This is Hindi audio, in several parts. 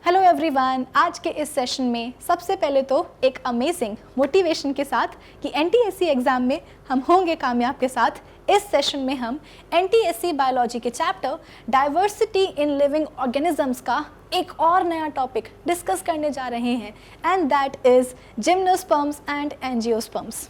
हेलो एवरीवन, आज के इस सेशन में सबसे पहले तो एक अमेजिंग मोटिवेशन के साथ कि एनटीएससी एग्जाम में हम होंगे कामयाब के साथ इस सेशन में हम एनटीएससी बायोलॉजी के chapter diversity in living organisms का एक और नया टॉपिक डिस्कस करने जा रहे हैं and that is gymnosperms and angiosperms.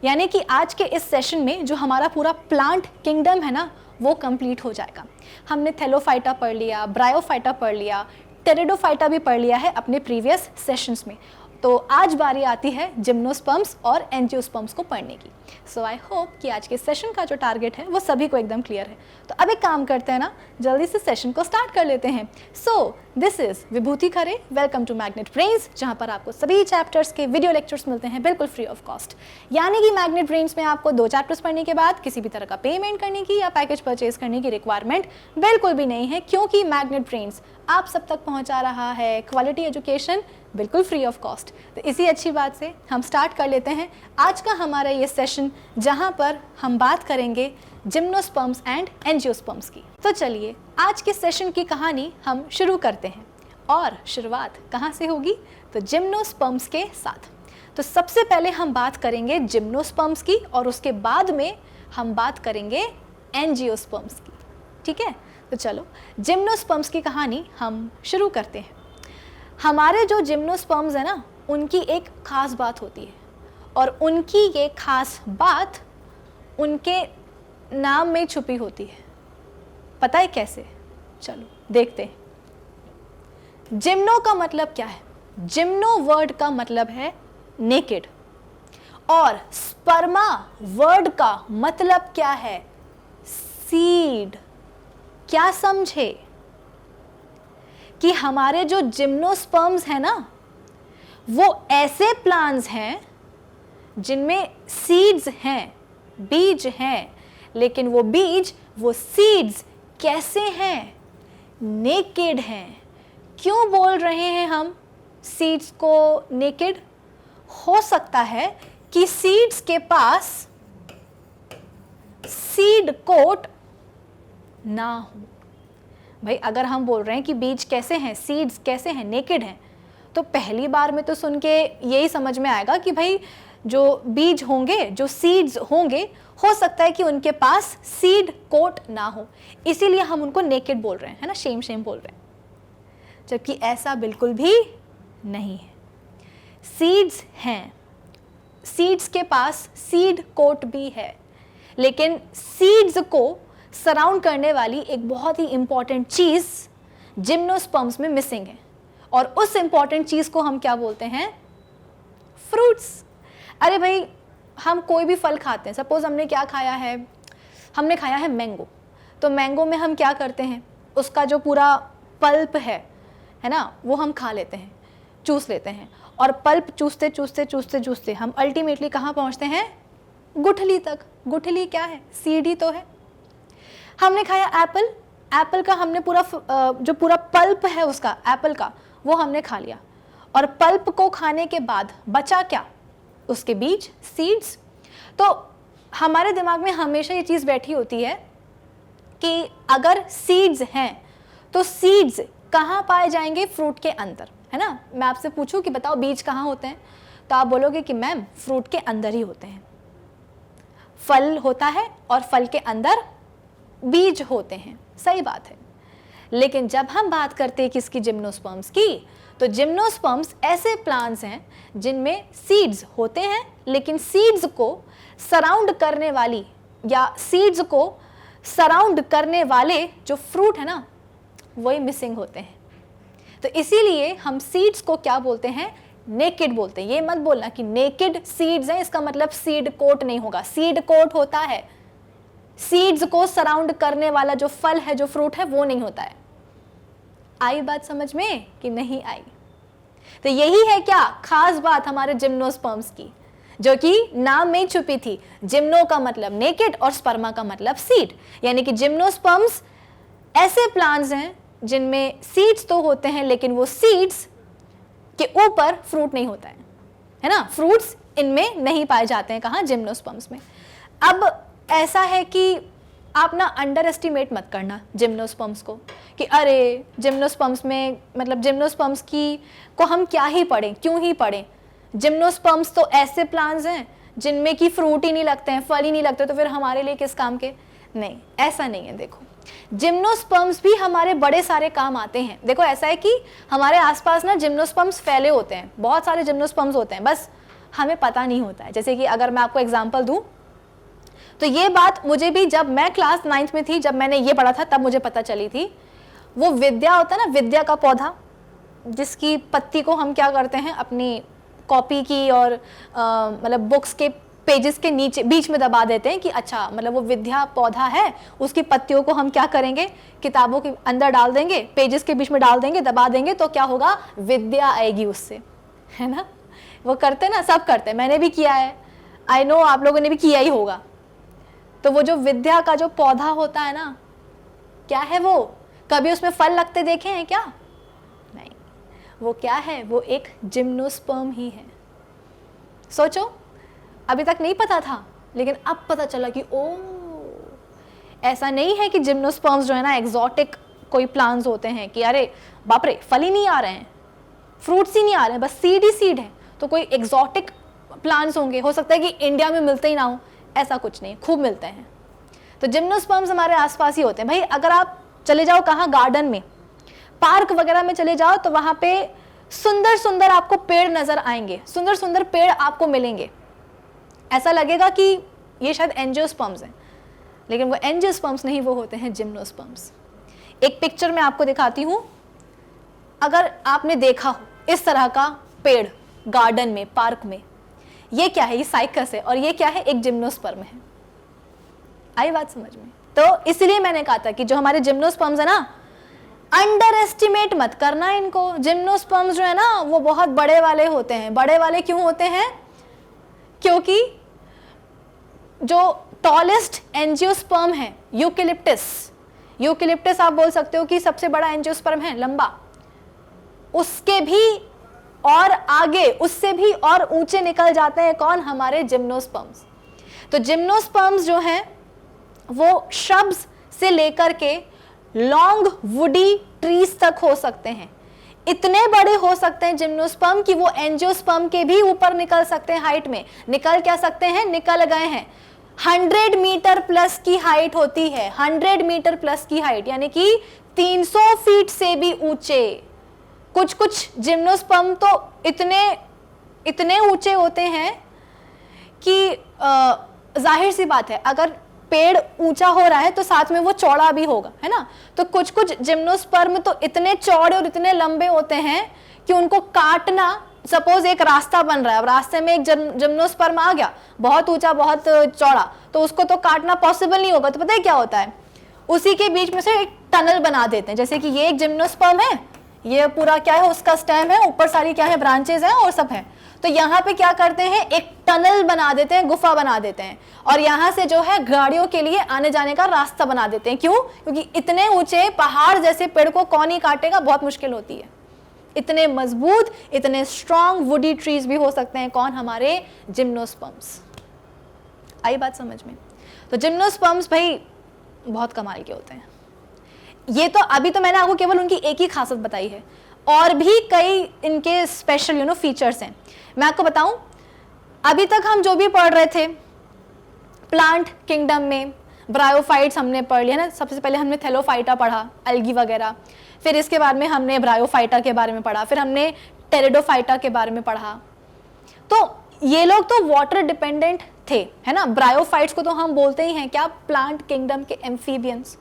यानी कि आज के इस सेशन में जो हमारा पूरा प्लांट किंगडम है ना वो कंप्लीट हो जाएगा। हमने थैलोफाइटा पढ़ लिया, ब्रायोफाइटा पढ़ लिया, टेरिडोफाइटा भी पढ़ लिया है अपने प्रीवियस सेशंस में। तो आज बारी आती है जिम्नोस्पर्म्स और एंजियोस्पर्म्स को पढ़ने की। सो आई होप कि आज के सेशन का जो टारगेट है वो सभी को एकदम क्लियर है। तो अब एक काम करते हैं ना, जल्दी से सेशन को स्टार्ट कर लेते हैं। So this is Vibhuti Khare, welcome to Magnet Brains, जहाँ पर आपको सभी चैप्टर्स के वीडियो लेक्चर्स मिलते हैं बिल्कुल फ्री ऑफ कॉस्ट। यानी कि मैग्नेट ब्रेन्स में आपको 2 चैप्टर्स पढ़ने के बाद किसी भी तरह का पेमेंट करने की या पैकेज परचेज करने की रिक्वायरमेंट बिल्कुल भी नहीं है, क्योंकि मैग्नेट ब्रेन्स आप सब तक पहुंचा रहा है क्वालिटी एजुकेशन बिल्कुल फ्री ऑफ कॉस्ट। तो इसी अच्छी बात से हम स्टार्ट कर लेते हैं आज का हमारा ये सेशन, जहां पर हम बात करेंगे जिम्नोस्पर्म्स एंड एंजियोस्पर्म्स की। तो चलिए आज के सेशन की कहानी हम शुरू करते हैं और शुरुआत कहां से होगी, तो जिम्नोस्पर्म्स के साथ। तो सबसे पहले हम बात करेंगे जिम्नोस्पर्म्स की और उसके बाद में हम बात करेंगे एंजियोस्पर्म्स की। ठीक है, तो चलो जिम्नोस्पर्म्स की कहानी हम शुरू करते हैं। हमारे जो जिम्नोस्पर्म्स है ना, उनकी एक खास बात होती है और उनकी ये खास बात उनके नाम में छुपी होती है। पता है कैसे? चलो देखते हैं। जिम्नो का मतलब क्या है? जिम्नो वर्ड का मतलब है नेकेड और स्पर्मा वर्ड का मतलब क्या है? सीड। क्या समझे कि हमारे जो जिम्नोस्पर्म्स हैं ना वो ऐसे प्लांट्स हैं जिनमें सीड्स हैं, बीज हैं, लेकिन वो बीज, वो सीड्स कैसे हैं? नेकेड हैं। क्यों बोल रहे हैं हम सीड्स को नेकेड? हो सकता है कि सीड्स के पास सीड कोट ना हो। भाई अगर हम बोल रहे हैं कि बीज कैसे हैं, सीड्स कैसे हैं, नेकेड हैं, तो पहली बार में तो सुन के यही समझ में आएगा कि भाई जो बीज होंगे, जो सीड्स होंगे, हो सकता है कि उनके पास सीड कोट ना हो, इसीलिए हम उनको नेकेड बोल रहे हैं, है ना, शेम बोल रहे हैं, जबकि ऐसा बिल्कुल भी नहीं है। सीड्स हैं, सीड्स के पास सीड कोट भी है, लेकिन सीड्स को सराउंड करने वाली एक बहुत ही इंपॉर्टेंट चीज जिम्नोस्पर्म्स में मिसिंग है, और उस इंपॉर्टेंट चीज को हम क्या बोलते हैं? फ्रूट्स। अरे भाई हम कोई भी फल खाते हैं, सपोज हमने क्या खाया है, हमने खाया है मैंगो, तो मैंगो में हम क्या करते हैं, उसका जो पूरा पल्प है ना, वो हम खा लेते हैं, चूस लेते हैं, और पल्प चूसते चूसते चूसते चूसते हम अल्टीमेटली कहाँ पहुँचते हैं? गुठली तक। गुठली क्या है? सीड ही तो है। हमने खाया एप्पल, एप्पल का हमने पूरा जो पूरा पल्प है उसका, एप्पल का, वो हमने खा लिया, और पल्प को खाने के बाद बचा क्या? उसके बीज, सीड्स। तो हमारे दिमाग में हमेशा ये चीज़ बैठी होती है कि अगर सीड्स हैं तो सीड्स कहाँ पाए जाएंगे? फ्रूट के अंदर, है ना। मैं आपसे पूछूं कि बताओ बीज कहाँ होते हैं, तो आप बोलोगे कि मैम फ्रूट के अंदर ही होते हैं। फल होता है और फल के अंदर बीज होते हैं, सही बात है। लेकिन जब हम बात करते हैं किसकी? जिम्नोस्पर्म्स की, तो जिम्नोस्पर्म्स ऐसे प्लांट्स हैं जिनमें सीड्स होते हैं, लेकिन सीड्स को सराउंड करने वाली या सीड्स को सराउंड करने वाले जो फ्रूट है ना, वही मिसिंग होते हैं। तो इसीलिए हम सीड्स को क्या बोलते हैं? नेकेड बोलते हैं। ये मत बोलना कि नेकेड सीड्स हैं, इसका मतलब सीड कोट नहीं होगा। सीड कोट होता है, सीड्स को सराउंड करने वाला जो फल है, जो फ्रूट है, वो नहीं होता है। आई बात समझ में कि नहीं आई? तो यही है क्या खास बात हमारे जिम्नोस्पर्म्स की, जो कि नाम में छुपी थी। जिम्नो का मतलब नेकेड और स्पर्मा का मतलब सीड। यानी कि जिम्नोस्पर्म्स ऐसे प्लांट्स हैं जिनमें सीड्स तो होते हैं, लेकिन वो सीड्स के ऊपर फ्रूट नहीं होता है ना। फ्रूट्स इनमें नहीं पाए जाते हैं। कहाँ? जिम्नोस्पर्म्स में। अब ऐसा है कि आप ना अंडर एस्टिमेट मत करना जिम्नोस्पर्म्स को, कि अरे जिम्नोस्पर्म्स में मतलब जिम्नोस्पर्म्स की को हम क्या ही पढ़ें, क्यों ही पढ़ें, जिम्नोस्पर्म्स तो ऐसे प्लांट्स हैं जिनमें कि फ्रूट ही नहीं लगते हैं, फल ही नहीं लगते, तो फिर हमारे लिए किस काम के। नहीं, ऐसा नहीं है। देखो जिम्नोस्पर्म्स भी हमारे बड़े सारे काम आते हैं। देखो ऐसा है कि हमारे आसपास ना जिम्नोस्पर्म्स फैले होते हैं, बहुत सारे जिम्नोस्पर्म्स होते हैं, बस हमें पता नहीं होता है। जैसे कि अगर मैं आपको एग्जांपल दूं, तो ये बात मुझे भी जब मैं क्लास 9th में थी, जब मैंने ये पढ़ा था, तब मुझे पता चली थी। वो विद्या होता है ना, विद्या का पौधा, जिसकी पत्ती को हम क्या करते हैं अपनी कॉपी की और मतलब बुक्स के पेजेस के नीचे बीच में दबा देते हैं कि अच्छा मतलब वो विद्या पौधा है, उसकी पत्तियों को हम क्या करेंगे, किताबों के अंदर डाल देंगे, पेजेस के बीच में डाल देंगे, दबा देंगे, तो क्या होगा, विद्या आएगी उससे, है ना। वो करते ना, सब करते हैं, मैंने भी किया है, आई नो आप लोगों ने भी किया ही होगा। तो वो जो विद्या का जो पौधा होता है ना, क्या है वो, कभी उसमें फल लगते देखे हैं क्या? नहीं, वो क्या है, वो एक जिम्नोस्पर्म ही है। सोचो, अभी तक नहीं पता था, लेकिन अब पता चला कि ओ, ऐसा नहीं है कि जिम्नोस्पर्म्स जो है ना एक्सोटिक कोई प्लांट्स होते हैं कि अरे बाप रे फल ही नहीं आ रहे हैं, फ्रूट्स ही नहीं आ रहे हैं, बस सीड ही सीड है, तो कोई एक्सोटिक प्लांट्स होंगे, हो सकता है कि इंडिया में मिलते ही ना हो, ऐसा कुछ नहीं, खूब मिलते हैं। तो जिम्नोस्पर्म्स हमारे आसपास ही होते हैं। भाई अगर आप चले जाओ कहाँ, गार्डन में, पार्क वगैरह में चले जाओ, तो वहां पे सुंदर सुंदर आपको पेड़ नजर आएंगे, सुंदर सुंदर पेड़ आपको मिलेंगे, ऐसा लगेगा कि ये शायद एंजियोस्पर्म्स हैं, लेकिन वो एंजियोस्पर्म्स नहीं, वो होते हैं जिम्नोस्पर्म्स। एक पिक्चर में आपको दिखाती हूं, अगर आपने देखा हो इस तरह का पेड़ गार्डन में, पार्क में, ये क्या है, ये साइकस है, और ये क्या है, एक जिम्नोस्पर्म है। आई बात समझ में? तो इसलिए मैंने कहा था कि जो हमारे जिम्नोस्पर्म्स है ना, अंडर एस्टिमेट मत करना इनको। जिम्नोस्पर्म्स जो है ना वो बहुत बड़े वाले होते हैं। बड़े वाले क्यों होते हैं? क्योंकि जो टॉलेस्ट एंजियोस्पर्म है यूकेलिप्टस, यूकेलिप्टस आप बोल सकते हो कि सबसे बड़ा एंजियोस्पर्म है, लंबा, उसके भी और आगे, उससे भी और ऊंचे निकल जाते हैं कौन, हमारे जिम्नोस्पर्म्स। तो जिम्नोस्पर्म्स जो हैं वो श्रब्स से लेकर के लॉन्ग वुडी ट्रीज तक हो सकते हैं। इतने बड़े हो सकते हैं जिम्नोस्पर्म कि वो एंजियोस्पर्म के भी ऊपर निकल सकते हैं हाइट में। निकल क्या सकते हैं, निकल गए हैं। 100 मीटर प्लस की हाइट होती है, 100 मीटर प्लस की हाइट, यानी कि 300 फीट से भी ऊंचे। कुछ कुछ जिम्नोस्पर्म तो इतने ऊंचे होते हैं कि जाहिर सी बात है, अगर पेड़ ऊंचा हो रहा है तो साथ में वो चौड़ा भी होगा, है ना। तो कुछ कुछ जिम्नोस्पर्म तो इतने चौड़े और इतने लंबे होते हैं कि उनको काटना, सपोज एक रास्ता बन रहा है, रास्ते में एक जिम्नोस्पर्म आ गया, बहुत ऊंचा बहुत चौड़ा, तो उसको तो काटना पॉसिबल नहीं होगा। तो पता है क्या होता है, उसी के बीच में से एक टनल बना देते हैं। जैसे कि ये एक जिम्नोस्पर्म है, ये पूरा क्या है, उसका स्टेम है, ऊपर सारी क्या है, ब्रांचेस हैं और सब है। तो यहाँ पे क्या करते हैं, एक टनल बना देते हैं, गुफा बना देते हैं, और यहाँ से जो है गाड़ियों के लिए आने जाने का रास्ता बना देते हैं। क्यों? क्योंकि इतने ऊंचे पहाड़ जैसे पेड़ को कौन ही काटेगा, बहुत मुश्किल होती है। इतने मजबूत, इतने स्ट्रॉन्ग वुडी ट्रीज भी हो सकते हैं कौन, हमारे जिम्नोस्पर्म्स। आई बात समझ में? तो जिम्नोस्पर्म्स भाई बहुत कमाल के होते हैं। ये तो अभी तो मैंने आपको केवल उनकी एक ही खासियत बताई है, और भी कई इनके स्पेशल फीचर्स हैं। मैं आपको बताऊं, अभी तक हम जो भी पढ़ रहे थे प्लांट किंगडम में, ब्रायोफाइट्स हमने पढ़ लिया ना। सबसे पहले हमने थैलोफाइटा पढ़ा, एल्गी वगैरह, फिर इसके बाद में हमने ब्रायोफाइटा के बारे में पढ़ा, फिर हमने टेरिडोफाइटा के बारे में पढ़ा। तो ये लोग तो वाटर डिपेंडेंट थे, है ना। ब्रायोफाइट्स को तो हम बोलते ही हैं क्या, प्लांट किंगडम के amphibians.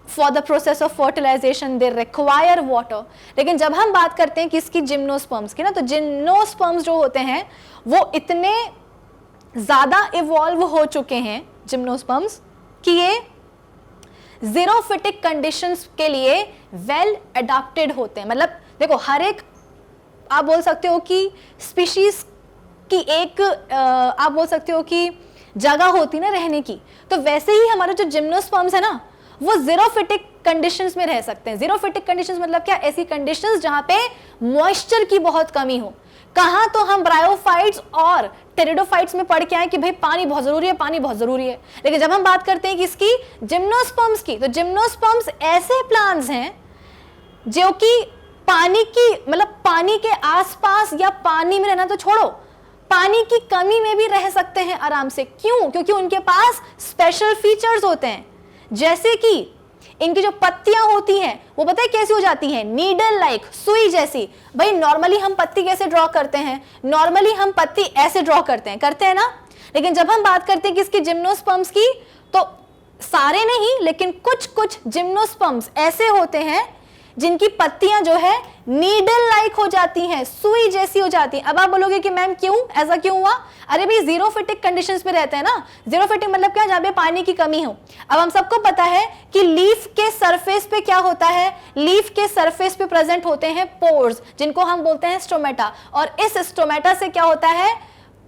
For the process of fertilisation they require water. लेकिन जब हम बात करते हैं किसकी, जिम्नोस्पर्म्स की ना, तो जिम्नोस्पर्म्स जो होते हैं वो इतने ज्यादा इवॉल्व हो चुके हैं जिम्नोस्पर्म्स कि ये जीरोफिटिक कंडीशंस के लिए वेल अडॉप्टेड होते हैं। मतलब देखो, हर एक आप बोल सकते हो कि स्पीशीज की एक आप बोल सकते हो कि जगह होती ना रहने की, तो वैसे ही हमारे जो जिम्नोस्पर्म्स है ना वो जीरोफिटिक कंडीशंस में रह सकते हैं। जीरोफिटिक कंडीशंस मतलब क्या, ऐसी कंडीशंस जहां पे मॉइस्चर की बहुत कमी हो। कहां, तो हम ब्रायोफाइट्स और टेरिडोफाइट्स में पढ़ के आए कि भाई पानी बहुत जरूरी है, पानी बहुत जरूरी है। लेकिन जब हम बात करते हैं किसकी, जिम्नोस्पर्म्स की, तो जिम्नोस्पर्म्स ऐसे प्लांट्स हैं जो कि पानी की मतलब पानी के आसपास या पानी में रहना तो छोड़ो, पानी की कमी में भी रह सकते हैं आराम से। क्यों? क्योंकि उनके पास स्पेशल फीचर्स होते हैं, जैसे कि इनकी जो पत्तियां होती हैं वो पता है कैसी हो जाती हैं, नीडल लाइक, सुई जैसी। भाई नॉर्मली हम पत्ती कैसे ड्रॉ करते हैं, नॉर्मली हम पत्ती ऐसे ड्रॉ करते हैं ना। लेकिन जब हम बात करते हैं किसकी, जिम्नोस्पर्म्स की, तो सारे नहीं लेकिन कुछ कुछ जिम्नोस्पर्म्स ऐसे होते हैं जिनकी पत्तियां जो है नीडल लाइक हो जाती हैं, सुई जैसी हो जाती हैं। अब आप बोलोगे कि मैम क्यों, ऐसा क्यों हुआ? अरे भाई जीरोफिटिक कंडीशंस में रहते हैं ना। जीरोफिटिक मतलब क्या, जहां पे पानी की कमी हो। अब हम सबको पता है कि लीफ के सरफेस पे क्या होता है, लीफ के सरफेस पे प्रेजेंट होते हैं पोर्स, जिनको हम बोलते हैं स्टोमेटा। और इस स्टोमेटा से क्या होता है,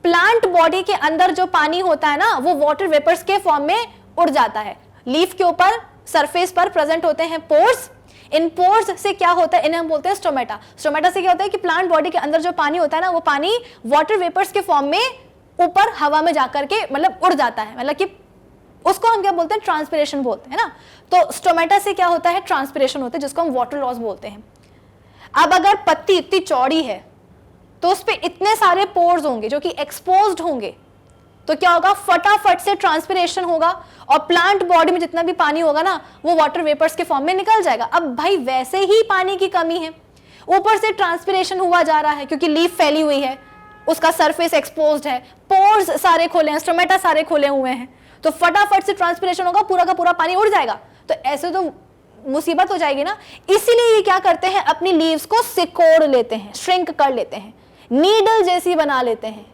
प्लांट बॉडी के अंदर जो पानी होता है ना वो वाटर वेपर्स के फॉर्म में उड़ जाता है। लीफ के ऊपर सरफेस पर प्रेजेंट होते हैं पोर्स। इन पोर्स से क्या होता है, इन्हें हम बोलते हैं स्टोमेटा। स्टोमेटा से क्या होता है कि प्लांट बॉडी के अंदर जो पानी होता है ना वो पानी वाटर वेपर्स के फॉर्म में ऊपर हवा में जाकर के मतलब उड़ जाता है, मतलब कि उसको हम क्या बोलते हैं, ट्रांसपिरेशन बोलते हैं ना। तो स्टोमेटा से क्या होता है, ट्रांसपिरेशन होता है, जिसको हम वाटर लॉस बोलते हैं। अब अगर पत्ती इतनी चौड़ी है तो उस पर इतने सारे पोर्स होंगे जो कि एक्सपोज्ड होंगे, तो क्या होगा, फटाफट से ट्रांसपिरेशन होगा और प्लांट बॉडी में जितना भी पानी होगा ना वो वाटर वेपर्स के फॉर्म में निकल जाएगा। अब भाई वैसे ही पानी की कमी है, ऊपर से ट्रांसपिरेशन हुआ जा रहा है क्योंकि लीफ फैली हुई है, उसका सरफेस एक्सपोज्ड है, पोर्स सारे खोले हैं, स्टोमेटा सारे खोले हुए हैं, तो फटाफट से ट्रांसपिरेशन होगा, पूरा का पूरा पानी उड़ जाएगा। तो ऐसे तो मुसीबत हो जाएगी ना। इसीलिए ये क्या करते हैं, अपनी लीव्स को सिकोड़ लेते हैं, श्रिंक कर लेते हैं, नीडल जैसी बना लेते हैं।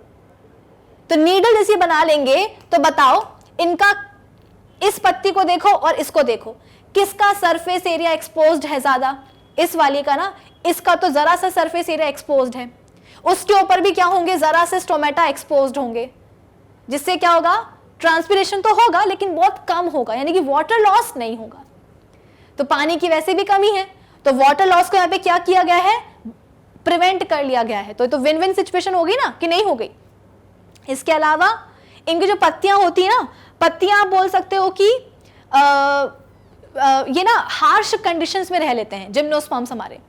तो नीडल जैसी बना लेंगे तो बताओ, इनका इस पत्ती को देखो और इसको देखो, किसका सरफेस एरिया एक्सपोज्ड है ज्यादा, इस वाली का ना। इसका तो जरा सा सरफेस एरिया एक्सपोज्ड है, उसके ऊपर भी क्या होंगे, जरा से स्टोमेटा एक्सपोज्ड होंगे, जिससे क्या होगा, ट्रांसपिरेशन तो होगा लेकिन बहुत कम होगा, यानी कि वाटर लॉस नहीं होगा। तो पानी की वैसे भी कमी है, तो वाटर लॉस को यहाँ पे क्या किया गया है, प्रिवेंट कर लिया गया है। तो विन विन सिचुएशन होगी ना, कि नहीं हो गई। इसके अलावा इनकी जो पत्तियां होती है ना, पत्तियां आप बोल सकते हो कि ये ना हार्श कंडीशंस में रह लेते हैं जिम्नोस्पर्म्स हमारे।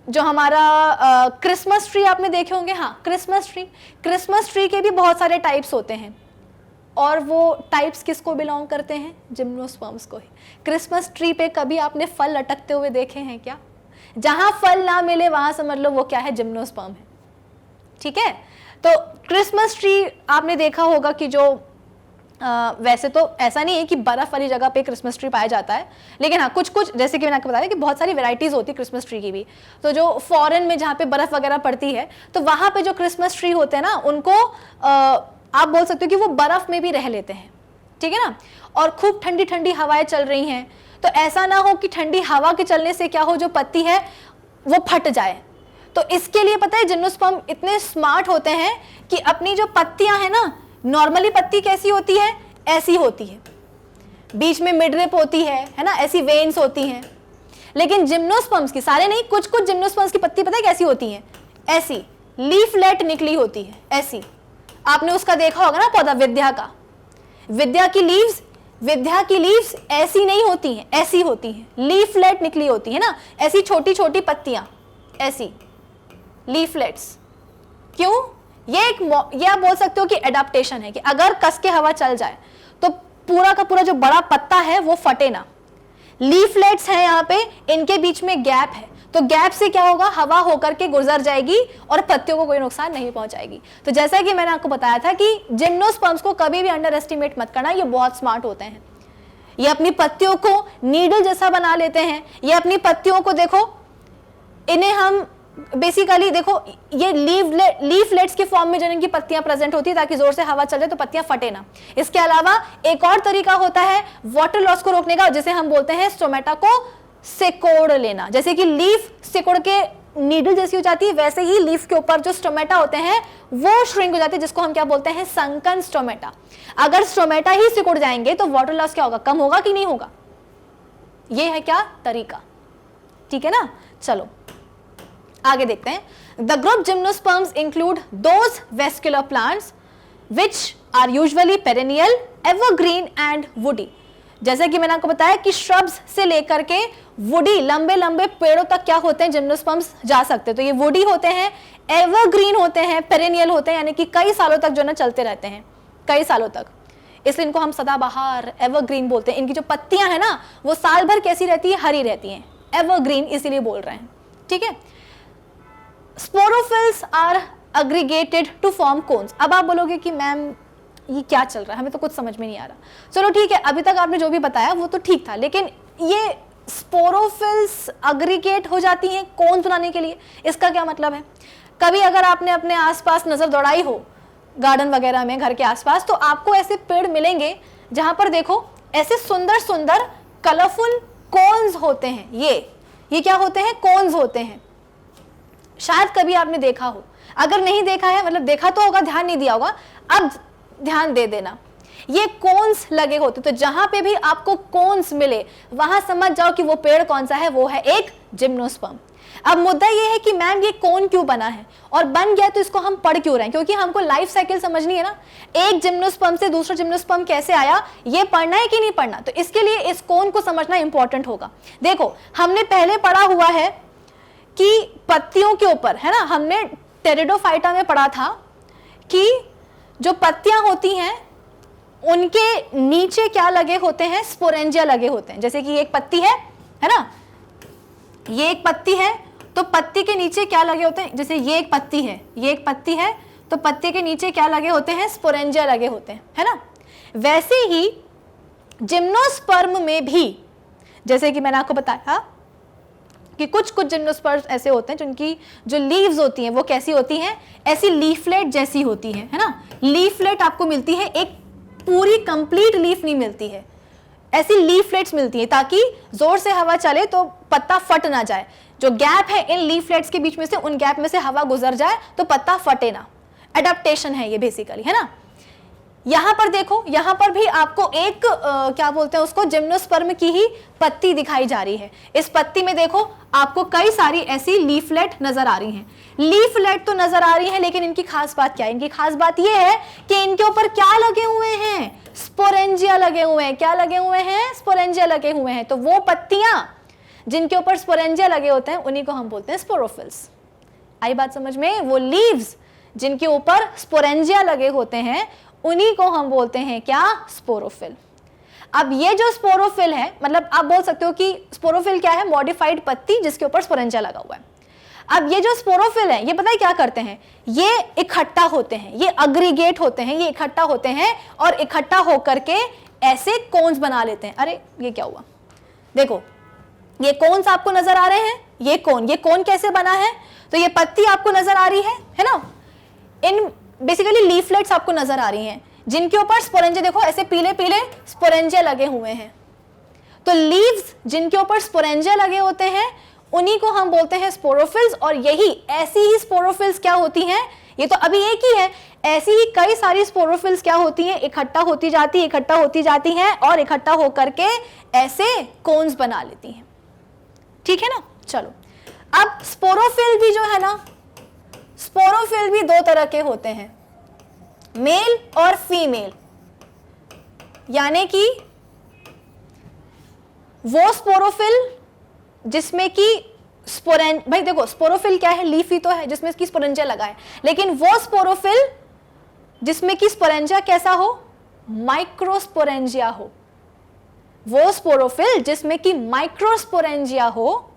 जो हमारा क्रिसमस ट्री आपने देखे होंगे, हाँ क्रिसमस ट्री के भी बहुत सारे टाइप्स होते हैं, और वो टाइप्स किसको बिलोंग करते हैं, जिम्नोस्पर्म्स को ही। क्रिसमस ट्री पे कभी आपने फल लटकते हुए देखे हैं क्या? जहां फल ना मिले वहां समझ लो वो क्या है, जिम्नोस्पर्म है। ठीक है, तो क्रिसमस ट्री आपने देखा होगा कि जो वैसे तो ऐसा नहीं है कि बर्फ वाली जगह पे क्रिसमस ट्री पाया जाता है, लेकिन हाँ कुछ कुछ, जैसे कि मैंने आपको बताया कि बहुत सारी वैरायटीज होती है क्रिसमस ट्री की भी। तो जो फॉरेन में जहाँ पे बर्फ वगैरह पड़ती है, तो वहाँ पे जो क्रिसमस ट्री होते हैं ना, उनको आप बोल सकते हो कि वो बर्फ में भी रह लेते हैं। ठीक है ना, और खूब ठंडी ठंडी हवाएं चल रही हैं, तो ऐसा ना हो कि ठंडी हवा के चलने से क्या हो, जो पत्ती है वो फट जाए। तो इसके लिए पता है जिम्नोस्पर्म इतने स्मार्ट होते हैं कि अपनी जो पत्तियां हैं ना, नॉर्मली पत्ती कैसी होती है, ऐसी होती है, बीच में मिडरिप होती है ना, ऐसी वेन्स होती हैं। लेकिन जिम्नोस्पर्म्स की, सारे नहीं, कुछ कुछ जिम्नोस्पर्म्स की पत्ती पता है कैसी होती है, ऐसी लीफलेट निकली होती है, ऐसी। आपने उसका देखा होगा ना पौधा विद्या का, विद्या की लीव्स ऐसी नहीं होती हैं, ऐसी होती हैं, लीफलेट निकली होती है ना, ऐसी छोटी छोटी पत्तियां, ऐसी लीफलेट्स। क्यों? ये आप बोल सकते हो कि एडाप्टेशन है, कि अगर कस के हवा चल जाए तो पूरा का पूरा जो बड़ा पत्ता है वो फटे ना। लीफलेट्स है यहाँ पे, इनके बीच में गैप है, तो गैप से क्या होगा, हवा होकर के गुजर जाएगी और पत्तियों को कोई नुकसान नहीं पहुंचाएगी। तो जैसा कि मैंने आपको बताया था कि जिम्नोस्पर्म्स को कभी भी अंडर एस्टिमेट मत करना, ये बहुत स्मार्ट होते हैं। ये अपनी पत्तियों को नीडल जैसा बना लेते हैं। ये अपनी पत्तियों को देखो, इन्हें हम बेसिकली देखो, ये लीफलेट्स के फॉर्म में जो इनकी पत्तियां प्रेजेंट होती है, ताकि जोर से हवा चले तो पत्तियां फटे ना। इसके अलावा एक और तरीका होता है वाटर लॉस को रोकने का, जिसे हम बोलते हैं स्टोमेटा को सिकोड़ लेना। जैसे कि लीफ सिकोड़ के नीडल जैसी हो जाती है, वैसे ही लीफ के ऊपर जो स्टोमेटा होते हैं वो श्रिंक हो जाते हैं, जिसको हम क्या बोलते हैं, संकन स्टोमेटा। अगर स्टोमेटा ही सिकुड़ जाएंगे तो वाटर लॉस क्या होगा, कम होगा कि नहीं होगा। ये है क्या तरीका, ठीक है ना। चलो आगे देखते हैं। The group gymnosperms include those vascular plants which are usually perennial, evergreen and woody. जैसे कि मैंने आपको बताया कि श्रब्स से लेकर के वुडी लंबे लंबे पेड़ों तक क्या होते हैं, जिम्नोस्पर्म्स जा सकते हैं। तो ये वुडी होते हैं, एवरग्रीन होते हैं, पेरेनियल होते हैं, यानी कि कई सालों तक जो ना चलते रहते हैं, कई सालों तक, इसलिए इनको हम सदाबहार एवरग्रीन बोलते हैं। इनकी जो पत्तियां हैं ना वो साल भर कैसी रहती है, हरी रहती हैं, एवरग्रीन इसीलिए बोल रहे हैं, ठीक है। Sporophylls are aggregated to form cones. अब आप बोलोगे कि मैम ये क्या चल रहा है, हमें तो कुछ समझ में नहीं आ रहा। चलो ठीक है, अभी तक आपने जो भी बताया वो तो ठीक था, लेकिन ये स्पोरोफिल्स अग्रीगेट हो जाती हैं कोन्स बनाने के लिए, इसका क्या मतलब है? कभी अगर आपने अपने आसपास नजर दौड़ाई हो गार्डन वगैरह में, घर के आसपास, तो आपको ऐसे पेड़ मिलेंगे जहां पर देखो ऐसे सुंदर सुंदर कलरफुल कोन्स होते हैं। ये क्या होते हैं, कोन्स होते हैं। शायद कभी आपने देखा हो, अगर नहीं देखा है मतलब देखा तो होगा, ध्यान नहीं दिया होगा, अब ध्यान दे देना। ये कोन्स लगे होते, तो जहां पे भी आपको कोन्स मिले वहां समझ जाओ कि वो पेड़ कौन सा है, वो है एक जिम्नोस्पर्म। अब मुद्दा ये है कि मैम ये कोन क्यों बना है और बन गया तो इसको हम पढ़ क्यों रहे हैं, क्योंकि हमको लाइफ साइकिल समझनी है ना, एक जिम्नोस्पर्म से दूसरा जिम्नोस्पर्म कैसे आया, ये पढ़ना है कि नहीं पढ़ना। तो इसके लिए इस कोन को समझना इंपॉर्टेंट होगा। देखो हमने पहले पढ़ा हुआ है कि पत्तियों के ऊपर, है ना, हमने टेरिडोफाइटा में पढ़ा था कि जो पत्तियां होती हैं उनके नीचे क्या लगे होते हैं, स्पोरेंजिया लगे होते हैं। जैसे कि ये एक पत्ती है ना, ये एक पत्ती है, तो पत्ती के नीचे क्या लगे होते हैं, जैसे ये एक पत्ती है, ये एक पत्ती है, तो पत्ती के नीचे क्या लगे होते हैं, स्पोरेंजिया लगे होते हैं, है ना। वैसे ही जिम्नोस्पर्म में भी, जैसे कि मैंने आपको बताया कि कुछ कुछ जिम्नोस्पर्म्स ऐसे होते हैं जिनकी जो लीव्स होती हैं वो कैसी होती हैं, ऐसी लीफलेट जैसी होती है ना। लीफलेट आपको मिलती है, एक पूरी कंप्लीट लीफ नहीं मिलती है, ऐसी लीफलेट्स मिलती हैं ताकि जोर से हवा चले तो पत्ता फट ना जाए। जो गैप है इन लीफलेट्स के बीच में से, उन गैप में से हवा गुजर जाए तो पत्ता फटे ना। एडेप्टेशन है ये बेसिकली, है ना। यहां पर देखो, यहां पर भी आपको एक क्या बोलते हैं उसको, जिम्नोस्पर्म की ही पत्ती दिखाई जा रही है। इस पत्ती में देखो आपको कई सारी ऐसी लीफलेट नजर आ रही हैं। लीफलेट तो नजर आ रही है, लेकिन इनकी खास बात क्या है, इनकी खास बात यह है कि इनके ऊपर क्या लगे हुए हैं, स्पोरेंजिया लगे हुए हैं। क्या लगे हुए हैं, स्पोरेंजिया लगे हुए हैं। तो वो पत्तियां जिनके ऊपर स्पोरेंजिया लगे होते हैं उन्हीं को हम बोलते हैं स्पोरोफिल्स। आई बात समझ में? वो लीव्स जिनके ऊपर स्पोरेंजिया लगे होते हैं उन्हीं को हम बोलते हैं क्या, स्पोरोफिल। अब ये जो स्पोरोफिल है, मतलब आप बोल सकते हो कि स्पोरोफिल क्या है, मॉडिफाइड पत्ती जिसके ऊपर स्पोरेंजिया लगा हुआ है। अब ये जो स्पोरोफिल है, ये पता है क्या करते हैं, ये इकट्ठा होते हैं, ये अग्रीगेट होते हैं, ये इकट्ठा होते हैं और इकट्ठा होकर के ऐसे कोन्स बना लेते हैं। अरे ये क्या हुआ, देखो ये कोन्स आपको नजर आ रहे हैं, ये कोन कैसे बना है, तो ये पत्ती आपको नजर आ रही है ना। इन बेसिकली लीफलेट्स आपको नजर आ रही हैं जिनके ऊपर स्पोरेंजिया, देखो ऐसे पीले पीले स्पोरेंजिया लगे हुए हैं। तो लीव्स जिनके ऊपर स्पोरेंजिया लगे होते हैं उन्हीं को हम बोलते हैं स्पोरोफिल्स। और यही ऐसी ही स्पोरोफिल्स क्या होती हैं, ये तो अभी एक ही है, ऐसी ही कई सारी स्पोरोफिल्स क्या होती हैं, इकट्ठा होती जाती हैं और इकट्ठा होकर के ऐसे कोन्स बना लेती हैं, ठीक है ना। चलो अब स्पोरोफिल भी जो है ना, स्पोरोफिल भी दो तरह के होते हैं, मेल और फीमेल। यानी कि वो स्पोरोफिल जिसमें कि भाई देखो स्पोरोफिल क्या है, लीफ ही तो है जिसमें इसकी स्पोरेंजिया लगा है, लेकिन वो स्पोरोफिल जिसमें कि स्पोरेंजिया कैसा हो, माइक्रोस्पोरेंजिया हो। वो स्पोरोफिल जिसमें कि माइक्रोस्पोरेंजिया हो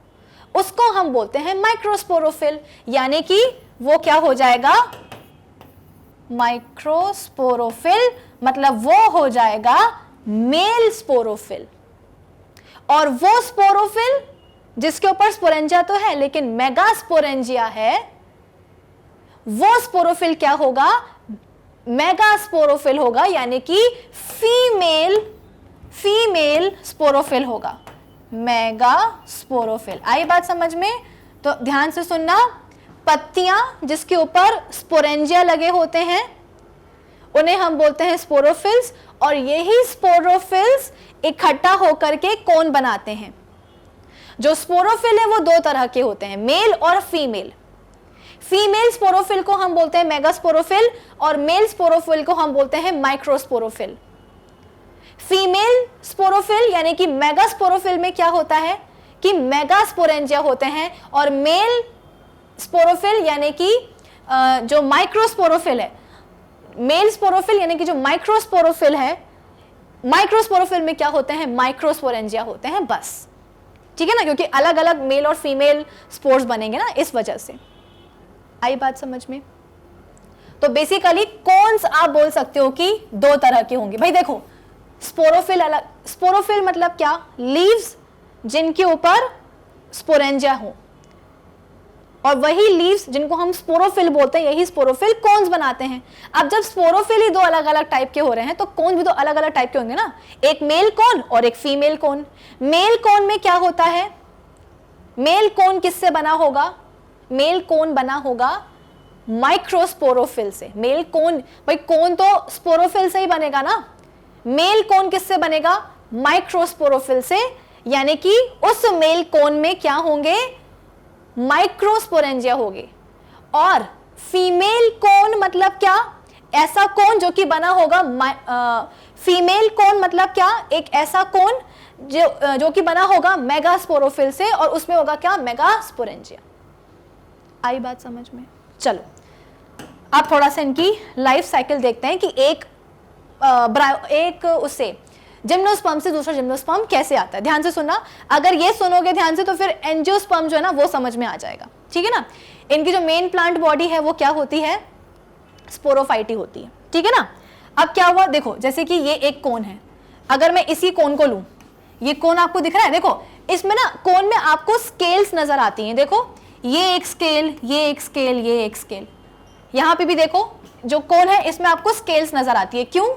उसको हम बोलते हैं माइक्रोस्पोरोफिल। यानी कि वो क्या हो जाएगा, माइक्रोस्पोरोफिल, मतलब वो हो जाएगा मेल स्पोरोफिल। और वो स्पोरोफिल जिसके ऊपर स्पोरेंजिया तो है लेकिन मेगास्पोरेंजिया है, वो स्पोरोफिल क्या होगा, मेगास्पोरोफिल होगा, यानी कि फीमेल स्पोरोफिल होगा, मेगास्पोरोफिल। आई बात समझ में? तो ध्यान से सुनना, पत्तियां जिसके ऊपर स्पोरेंजिया लगे होते हैं उन्हें हम बोलते हैं स्पोरोफिल्स, और यही स्पोरोफिल्स इकट्ठा होकर के कोन बनाते हैं। जो स्पोरोफिल है वो दो तरह के होते हैं, मेल और फीमेल। फीमेल स्पोरोफिल को हम बोलते हैं मेगास्पोरोफिल और मेल स्पोरोफिल को हम बोलते हैं माइक्रोस्पोरोफिल। फीमेल स्पोरोफिल यानी कि मेगास्पोरोफिल में क्या होता है कि मेगास्पोरेंजिया होते हैं, और मेल स्पोरोफिल यानी कि जो माइक्रोस्पोरोफिल है, मेल स्पोरोफिल यानी कि जो माइक्रोस्पोरोफिल है, माइक्रोस्पोरोफिल में क्या होते हैं, माइक्रोस्पोरेंजिया होते हैं बस। ठीक है ना, क्योंकि अलग अलग मेल और फीमेल स्पोर्स बनेंगे ना, इस वजह से। आई बात समझ में? तो बेसिकली कौन आप बोल सकते हो कि दो तरह के होंगे। भाई देखो, स्पोरोफिल अलग, स्पोरोफिल मतलब क्या, लीव्स जिनके ऊपर स्पोरेंजिया हो, और वही लीव्स जिनको हम स्पोरोफिल बोलते हैं, यही स्पोरोफिल कोन्स बनाते हैं। अब जब स्पोरोफिल ही दो अलग अलग टाइप के हो रहे हैं तो कोन भी तो अलग अलग टाइप के होंगे ना, एक मेल कोन और एक फीमेल कोन। मेल कोन में क्या होता है, मेल कोन किससे बना होगा, मेल कोन बना होगा माइक्रोस्पोरोफिल से। मेल कोन, भाई कोन तो स्पोरोफिल से ही बनेगा ना, मेल कोन किससे बनेगा, माइक्रोस्पोरोफिल से, यानी कि उस मेल कोन में क्या होंगे, माइक्रोस्पोरेंजिया होगी। और फीमेल कोन मतलब क्या, ऐसा कोन जो कि बना होगा, फीमेल कोन मतलब क्या, एक ऐसा कोन जो कि बना होगा मेगास्पोरोफिल से, और उसमें होगा क्या, मेगास्पोरेंजिया। आई बात समझ में? चलो अब थोड़ा सा इनकी लाइफ साइकिल देखते हैं कि एक उससे जिम्नोस्पर्म से दूसरा जिम्नोस्पर्म कैसे आता है। ध्यान से सुनना, अगर ये सुनोगे ध्यान से तो फिर एंजियोस्पर्म जो है ना वो समझ में आ जाएगा। ठीक है ना, इनकी जो मेन प्लांट बॉडी है वो क्या होती है, स्पोरोफाइटी होती है। ठीक है ना, अब क्या हुआ, देखो जैसे कि ये एक कोन है, अगर मैं इसी कोन को लूं, ये कोन आपको दिख रहा है, देखो इसमें ना कोन में आपको स्केल्स नजर आती हैं। देखो ये एक स्केल, ये एक स्केल, ये एक स्केल, यहाँ पे भी देखो जो कोन है इसमें आपको स्केल्स नजर आती है। क्यों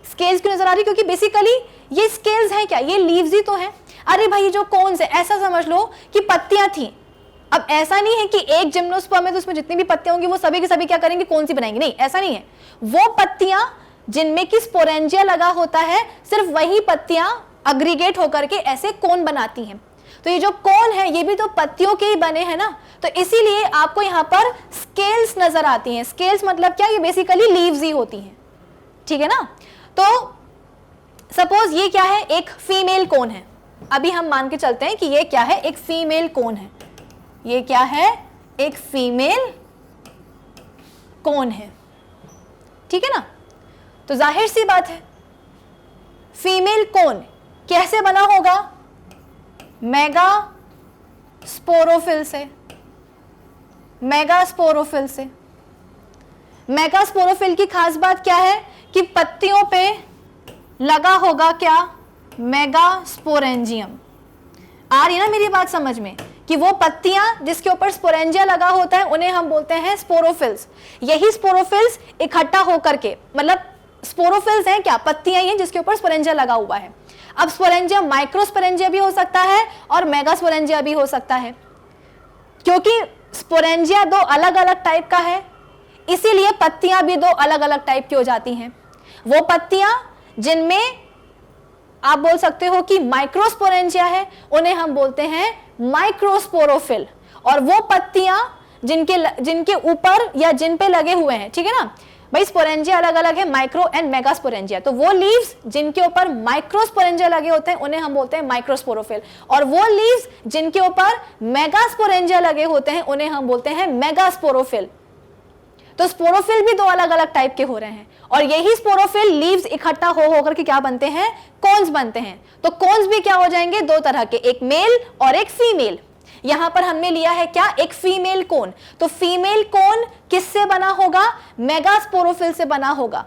स्केल्स क्यों नजर आ रही, क्योंकि बेसिकली ये स्केल्स हैं क्या, ये लीव्स ही तो हैं। अरे भाई जो कोन्स है, ऐसा समझ लो कि पत्तियां थी। अब ऐसा नहीं है कि एक जिम्नोस्पर्म है तो उसमें जितनी भी पत्तियां होंगी वो सभी की सभी क्या करेंगे, कौन सी बनाएंगे, नहीं ऐसा नहीं है। वो पत्तियां जिनमें कि स्पोरेंजिया लगा होता है, सिर्फ वही पत्तियां अग्रीगेट होकर के ऐसे कोन बनाती हैं। तो ये जो कोन है ये भी तो पत्तियों के ही बने हैं ना, तो इसीलिए आपको यहाँ पर स्केल्स नजर आती हैं। स्केल्स मतलब क्या, ये बेसिकली लीव्स ही होती हैं। ठीक है ना, तो सपोज ये क्या है, एक फीमेल कोन है। अभी हम मान के चलते हैं कि ये क्या है, एक फीमेल कोन है। ये क्या है, एक फीमेल कोन है। ठीक है ना, तो जाहिर सी बात है फीमेल कोन कैसे बना होगा, मेगा स्पोरोफिल से। मेगास्पोरोफिल से। मेगास्पोरोफिल की खास बात क्या है कि पत्तियों पे लगा होगा क्या, मेगास्पोरेंजियम। आ रही ना मेरी बात समझ में, कि वो पत्तियां जिसके ऊपर स्पोरेंजिया लगा होता है उन्हें हम बोलते हैं स्पोरोफिल्स। यही स्पोरोफिल्स इकट्ठा होकर के, मतलब स्पोरोफिल्स हैं क्या, पत्तियां ही हैं जिसके ऊपर स्पोरेंजिया लगा हुआ है। अब स्पोरेंजिया माइक्रोस्पोरेंजिया भी हो सकता है और मेगास्पोरेंजिया भी हो सकता है, क्योंकि स्पोरेंजिया दो अलग अलग टाइप का है, इसीलिए पत्तियां भी दो अलग अलग टाइप की हो जाती हैं। वो पत्तियां जिनमें आप बोल सकते हो कि माइक्रोस्पोरेंजिया है उन्हें हम बोलते हैं माइक्रोस्पोरोफिल, और वो पत्तियां जिनके ऊपर या जिन पे लगे हुए हैं, ठीक है ना भाई, स्पोरेंजिया अलग अलग है, माइक्रो एंड मेगास्पोरेंजिया। तो वो लीव्स जिनके ऊपर माइक्रोस्पोरेंजिया लगे होते हैं उन्हें हम बोलते हैं माइक्रोस्पोरोफिल, और वो लीव्स जिनके ऊपर मेगास्पोरेंजिया लगे होते हैं उन्हें हम बोलते हैं मेगास्पोरोफिल। तो स्पोरोफिल भी दो अलग अलग टाइप के हो रहे हैं, और यही स्पोरोफिल लीव्स इकट्ठा हो होकर के क्या बनते हैं, कोन्स बनते हैं। तो कोन्स भी क्या हो जाएंगे, दो तरह के, एक मेल और एक फीमेल। यहां पर हमने लिया है क्या, एक फीमेल कोन। तो फीमेल कोन किससे बना होगा, मेगास्पोरोफिल से बना होगा।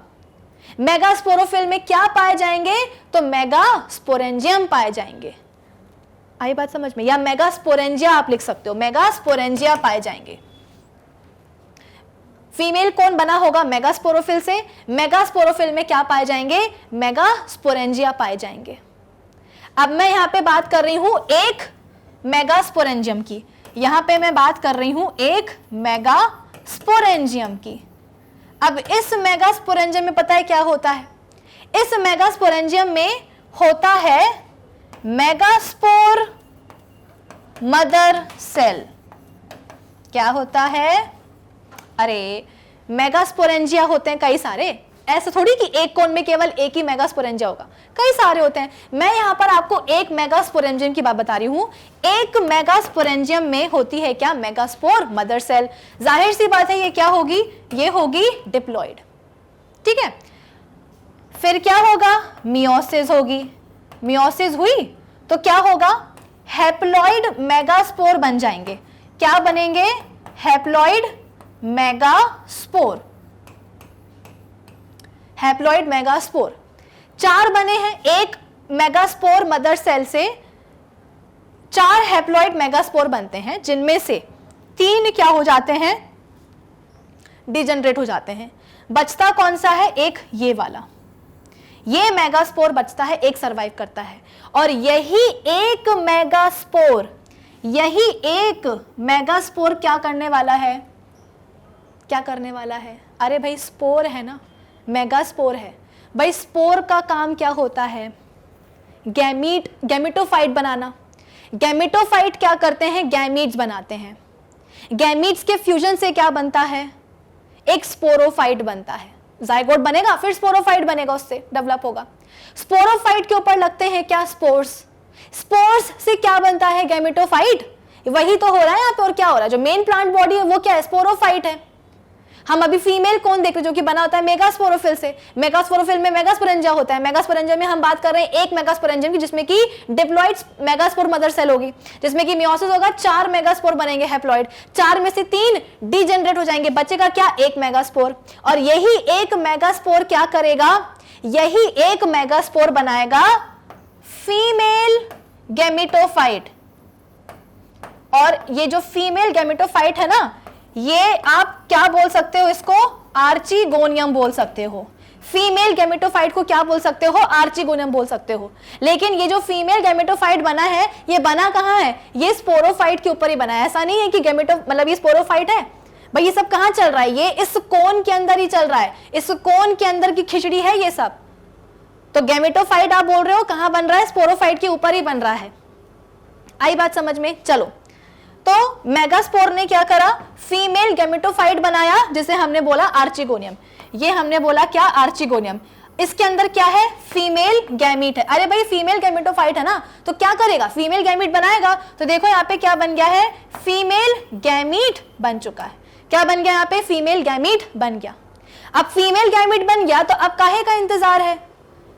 मेगास्पोरोफिल में क्या पाए जाएंगे, तो मेगास्पोरेंजियम पाए जाएंगे। आई बात समझ में, या मेगास्पोरेंजिया आप लिख सकते हो, मेगास्पोरेंजिया पाए जाएंगे। फीमेल कोन बना होगा मेगास्पोरोफिल से, मेगास्पोरोफिल में क्या पाए जाएंगे, मेगास्पोरेंजिया पाए जाएंगे। अब मैं यहां पे बात कर रही हूं एक मेगास्पोरेंजियम की, यहां पे मैं बात कर रही हूं एक मेगास्पोरेंजियम की। अब इस मेगास्पोरेंजियम में पता है क्या होता है, इस मेगास्पोरेंजियम में होता है मेगास्पोर मदर सेल क्या होता है? अरे मेगास्पोरेंजिया होते हैं कई सारे, ऐसा थोड़ी कि एक कोन में केवल एक ही मेगास्पोरेंजिया होगा, कई सारे होते हैं। मैं यहाँ पर आपको एक मेगास्पोरेंजियम की बात बता रही हूँ। एक मेगास्पोरेंजियम में होती है क्या? Megaspore, mother cell. जाहिर सी बात है ये क्या होगी? ये होगी डिप्लॉइड। ठीक है, फिर क्या होगा? मियोसिस होगी। मियोसिस हुई तो क्या होगा? हैप्लॉइड मेगास्पोर बन जाएंगे। क्या बनेंगे? Haploid megaspore. हैप्लॉइड मेगास्पोर 4 बने हैं। एक मेगास्पोर मदर सेल से 4 हैप्लॉइड मेगास्पोर बनते हैं, जिनमें से 3 क्या हो जाते हैं? डिजेनरेट हो जाते हैं। बचता कौन सा है? एक ये वाला, ये मेगास्पोर बचता है, एक सरवाइव करता है। और यही एक मेगास्पोर क्या करने वाला है? क्या करने वाला है? अरे भाई स्पोर है ना, मेगास्पोर है भाई। स्पोर का काम क्या होता है? गैमेटोफाइट बनाना। गैमेटोफाइट क्या करते हैं? गैमीट्स बनाते हैं। गैमीट्स के फ्यूजन से क्या बनता है? एक स्पोरोफाइट बनता है। जाइगोट बनेगा, फिर स्पोरोफाइट बनेगा, उससे डेवलप होगा। स्पोरोफाइट के ऊपर लगते हैं क्या? स्पोर्स। स्पोर्स से क्या बनता है? गैमेटोफाइट। वही तो हो रहा है यहाँ पे। और क्या हो रहा है? जो मेन प्लांट बॉडी है वो क्या है? स्पोरोफाइट है। हम अभी फीमेल कौन देख रहे हैं? जो कि बना होता है मेगास्पोरोफिल से। मेगास्पोरोफिल में मेगास्पोरेंजिया होता है। मेगास्पोरेंजिया में हम बात कर रहे हैं एक मेगास्पोरेंजियम की, जिसमें कि डिप्लॉइड मेगास्पोर मदर सेल होगी, जिसमें कि मियोसिस होगा, 4 मेगास्पोर बनेंगे हैप्लॉइड। 4 में से 3 डीजेनरेट हो जाएंगे, बचेगा क्या? एक मेगास्पोर। और यही एक मेगास्पोर क्या करेगा? यही एक मेगास्पोर बनाएगा फीमेल गैमेटोफाइट। और ये जो फीमेल गैमेटोफाइट है ना, ये आप क्या बोल सकते हो? इसको आर्चिगोनियम बोल सकते हो। फीमेल गैमेटोफाइट को क्या बोल सकते हो? आर्चिगोनियम बोल सकते हो। लेकिन ये जो फीमेल गैमेटोफाइट बना है, ये बना कहाँ है? ये स्पोरोफाइट के ऊपर ही बना है। ऐसा नहीं है कि गैमेटो मतलब ये स्पोरोफाइट है भाई। ये सब कहाँ चल रहा है? ये इस कोन के अंदर ही चल रहा है। इस कोन के अंदर की खिचड़ी है ये सब। तो गैमेटोफाइट आप बोल रहे हो कहाँ बन रहा है? स्पोरोफाइट के ऊपर ही बन रहा है। आई बात समझ में? चलो, तो मेगास्पोर ने क्या करा? फीमेल गैमेटोफाइट बनाया, जिसे हमने बोला आर्चिगोनियम। ये हमने बोला क्या? आर्चिगोनियम। इसके अंदर क्या है? फीमेल गैमीट है। अरे भाई फीमेल गैमेटोफाइट है ना, तो क्या करेगा? फीमेल गैमीट बनाएगा। तो देखो यहाँ पे क्या बन गया है? फीमेल गैमीट बन चुका है। क्या बन गया यहाँ पे? फीमेल गैमीट बन गया। अब फीमेल गैमीट बन गया तो अब काहे का इंतजार है?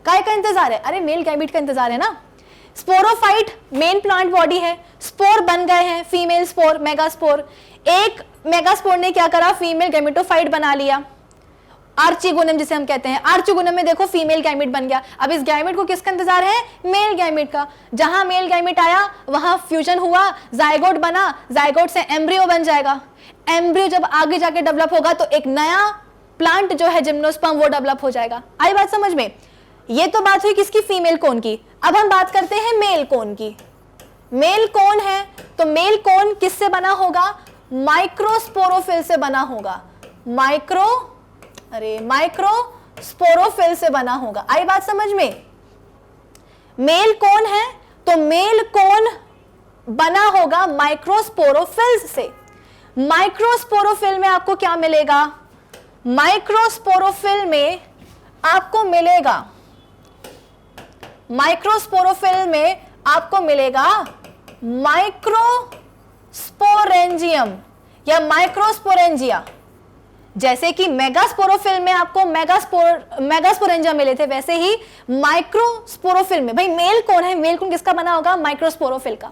काहे का इंतजार है? अरे मेल गैमीट का इंतजार है ना। स्पोरोफाइट मेन प्लांट बॉडी है, स्पोर बन गए हैं, फीमेल स्पोर, मेगास्पोर। एक मेगास्पोर ने क्या करा? फीमेल गैमेटोफाइट बना लिया, आर्चिगोनियम जिसे हम कहते हैं। आर्चिगोनियम में देखो फीमेल गैमेट बन गया। अब इस गैमेट को किसका इंतजार है? मेल गैमेट का। जहां मेल गैमेट आया वहां फ्यूजन हुआ, जाइगोट बना, जाइगोट से एम्ब्रियो बन जाएगा। एम्ब्रियो जब आगे जाके डेवलप होगा तो एक नया प्लांट जो है जिम्नोस्पर्म, वो डेवलप हो जाएगा। आई बात समझ में? ये तो बात हुई किसकी? फीमेल कोन की। अब हम बात करते हैं मेल कोन की। मेल कोन है तो मेल कोन किससे बना होगा? माइक्रोस्पोरोफिल से बना होगा। माइक्रोस्पोरोफिल से बना होगा। आई बात समझ में? मेल कोन है तो मेल कोन बना होगा माइक्रोस्पोरोफिल से। माइक्रोस्पोरोफिल में आपको क्या मिलेगा? माइक्रोस्पोरोफिल में आपको मिलेगा, माइक्रोस्पोरोफिल में आपको मिलेगा माइक्रोस्पोरेंजियम या माइक्रोस्पोरेंजिया। जैसे कि मेगास्पोरोफिल में आपको मेगास्पोरेंजिया मिले थे, वैसे ही माइक्रोस्पोरोफिल में, भाई मेल कौन है? मेल कौन किसका बना होगा? माइक्रोस्पोरोफिल का।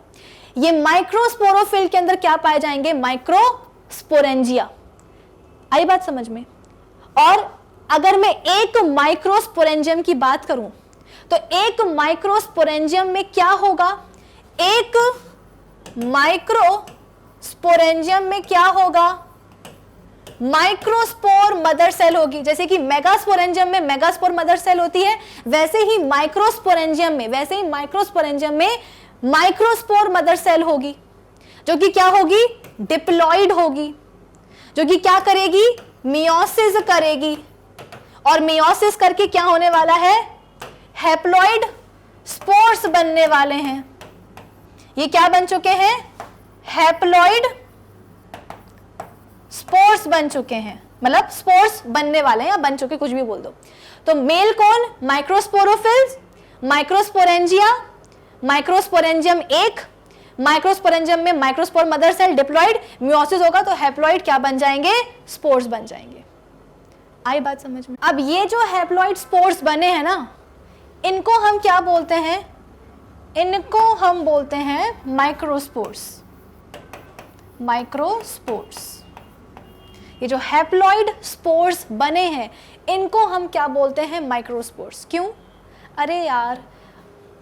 ये माइक्रोस्पोरोफिल के अंदर क्या पाए जाएंगे? माइक्रोस्पोरेंजिया। आई बात समझ में? और अगर मैं एक माइक्रोस्पोरेंजियम की बात करूं तो एक माइक्रोस्पोरेंजियम में क्या होगा? एक माइक्रोस्पोरेंजियम में क्या होगा? माइक्रोस्पोर मदर सेल होगी। जैसे कि मेगास्पोरेंजियम में मेगास्पोर मदर सेल होती है, वैसे ही माइक्रोस्पोरेंजियम में माइक्रोस्पोर मदर सेल होगी, जो कि क्या होगी? डिप्लॉइड होगी, जो कि क्या करेगी? मियोसिस करेगी। और मियोसिस करके क्या होने वाला है? हैप्लॉइड स्पोर्स बनने वाले हैं। ये क्या बन चुके हैं? हैप्लॉइड स्पोर्स बन चुके हैं, मतलब स्पोर्स बनने वाले हैं या बन चुके, कुछ भी बोल दो। तो मेल कौन? माइक्रोस्पोरोफिल्स, माइक्रोस्पोरेंजिया, माइक्रोस्पोरेंजियम एक, माइक्रोस्पोरेंजियम में microspore mother cell diploid, meiosis होगा तो हैप्लॉइड क्या बन जाएंगे? स्पोर्स बन जाएंगे। आई बात समझ में? अब ये जो हैप्लॉइड स्पोर्स बने हैं ना, इनको हम क्या बोलते हैं? इनको हम बोलते हैं माइक्रोस्पोर्स। माइक्रोस्पोर्स। ये जो हैप्लॉइड स्पोर्स बने हैं इनको हम क्या बोलते हैं? माइक्रोस्पोर्स। क्यों? अरे यार,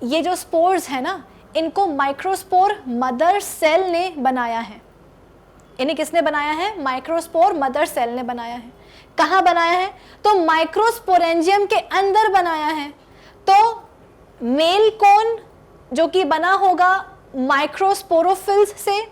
ये जो स्पोर्स है ना, इनको माइक्रोस्पोर मदर सेल ने बनाया है। इन्हें किसने बनाया है? माइक्रोस्पोर मदर सेल ने बनाया है। कहाँ बनाया है? तो माइक्रोस्पोरेंजियम के अंदर बनाया है। तो मेल कोन जो कि बना होगा माइक्रोस्पोरोफिल्स से,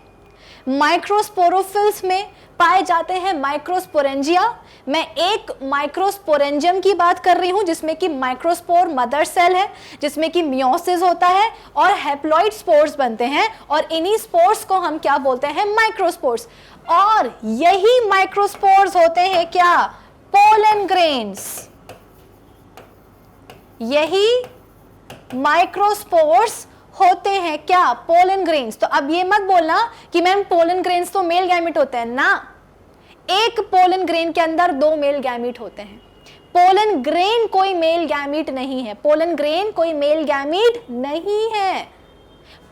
माइक्रोस्पोरोफिल्स में पाए जाते हैं माइक्रोस्पोरेंजिया। मैं एक माइक्रोस्पोरेंजियम की बात कर रही हूं जिसमें कि माइक्रोस्पोर मदर सेल है, जिसमें कि मियोसिस होता है और हैप्लॉइड स्पोर्स बनते हैं, और इन्हीं स्पोर्स को हम क्या बोलते हैं? माइक्रोस्पोर्स। और यही माइक्रोस्पोर्स होते हैं क्या? Pollen grains. यही माइक्रोस्पोर्स होते हैं क्या? Pollen grains. तो अब ये मत बोलना कि मैम पोलन ग्रेन्स तो मेल गैमीट होते हैं ना, एक पोलन ग्रेन के अंदर 2 मेल गैमीट होते हैं। पोलन ग्रेन कोई मेल गैमीट नहीं है। पोलन ग्रेन कोई मेल गैमीट नहीं है।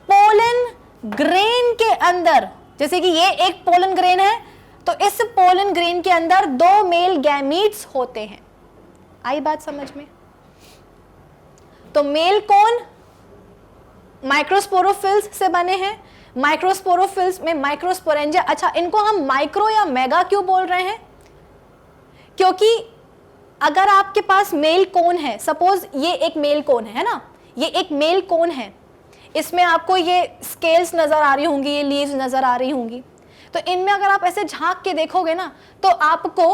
पोलन ग्रेन के अंदर, जैसे कि ये एक पोलन ग्रेन है, तो इस पोलन ग्रेन के अंदर 2 मेल गैमीट्स होते हैं। आई बात समझ में? तो मेल कौन? माइक्रोस्पोरोफिल्स से बने हैं। माइक्रोस्पोरोफिल्स में माइक्रोस्पोरेंजिया। अच्छा, इनको हम माइक्रो या मेगा क्यों बोल रहे हैं? क्योंकि अगर आपके पास मेल कोन है, सपोज ये एक मेल कोन है ना, ये एक मेल कोन है, इसमें आपको ये स्केल्स नजर आ रही होंगी, ये लीव्स नजर आ रही होंगी, तो इनमें अगर आप ऐसे झांक के देखोगे ना तो आपको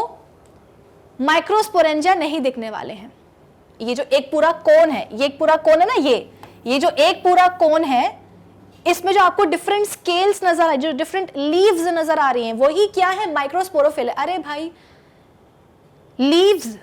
माइक्रोस्पोरेंजिया नहीं दिखने वाले हैं। ये जो एक पूरा कोन है, ये एक पूरा कोन है ना, ये जो एक पूरा कोन है, इसमें जो आपको डिफरेंट स्केल्स नजर आ रही है, जो डिफरेंट लीव्स नजर आ रही हैं, वही क्या है? माइक्रोस्पोरोफिल। अरे भाई, लीव्स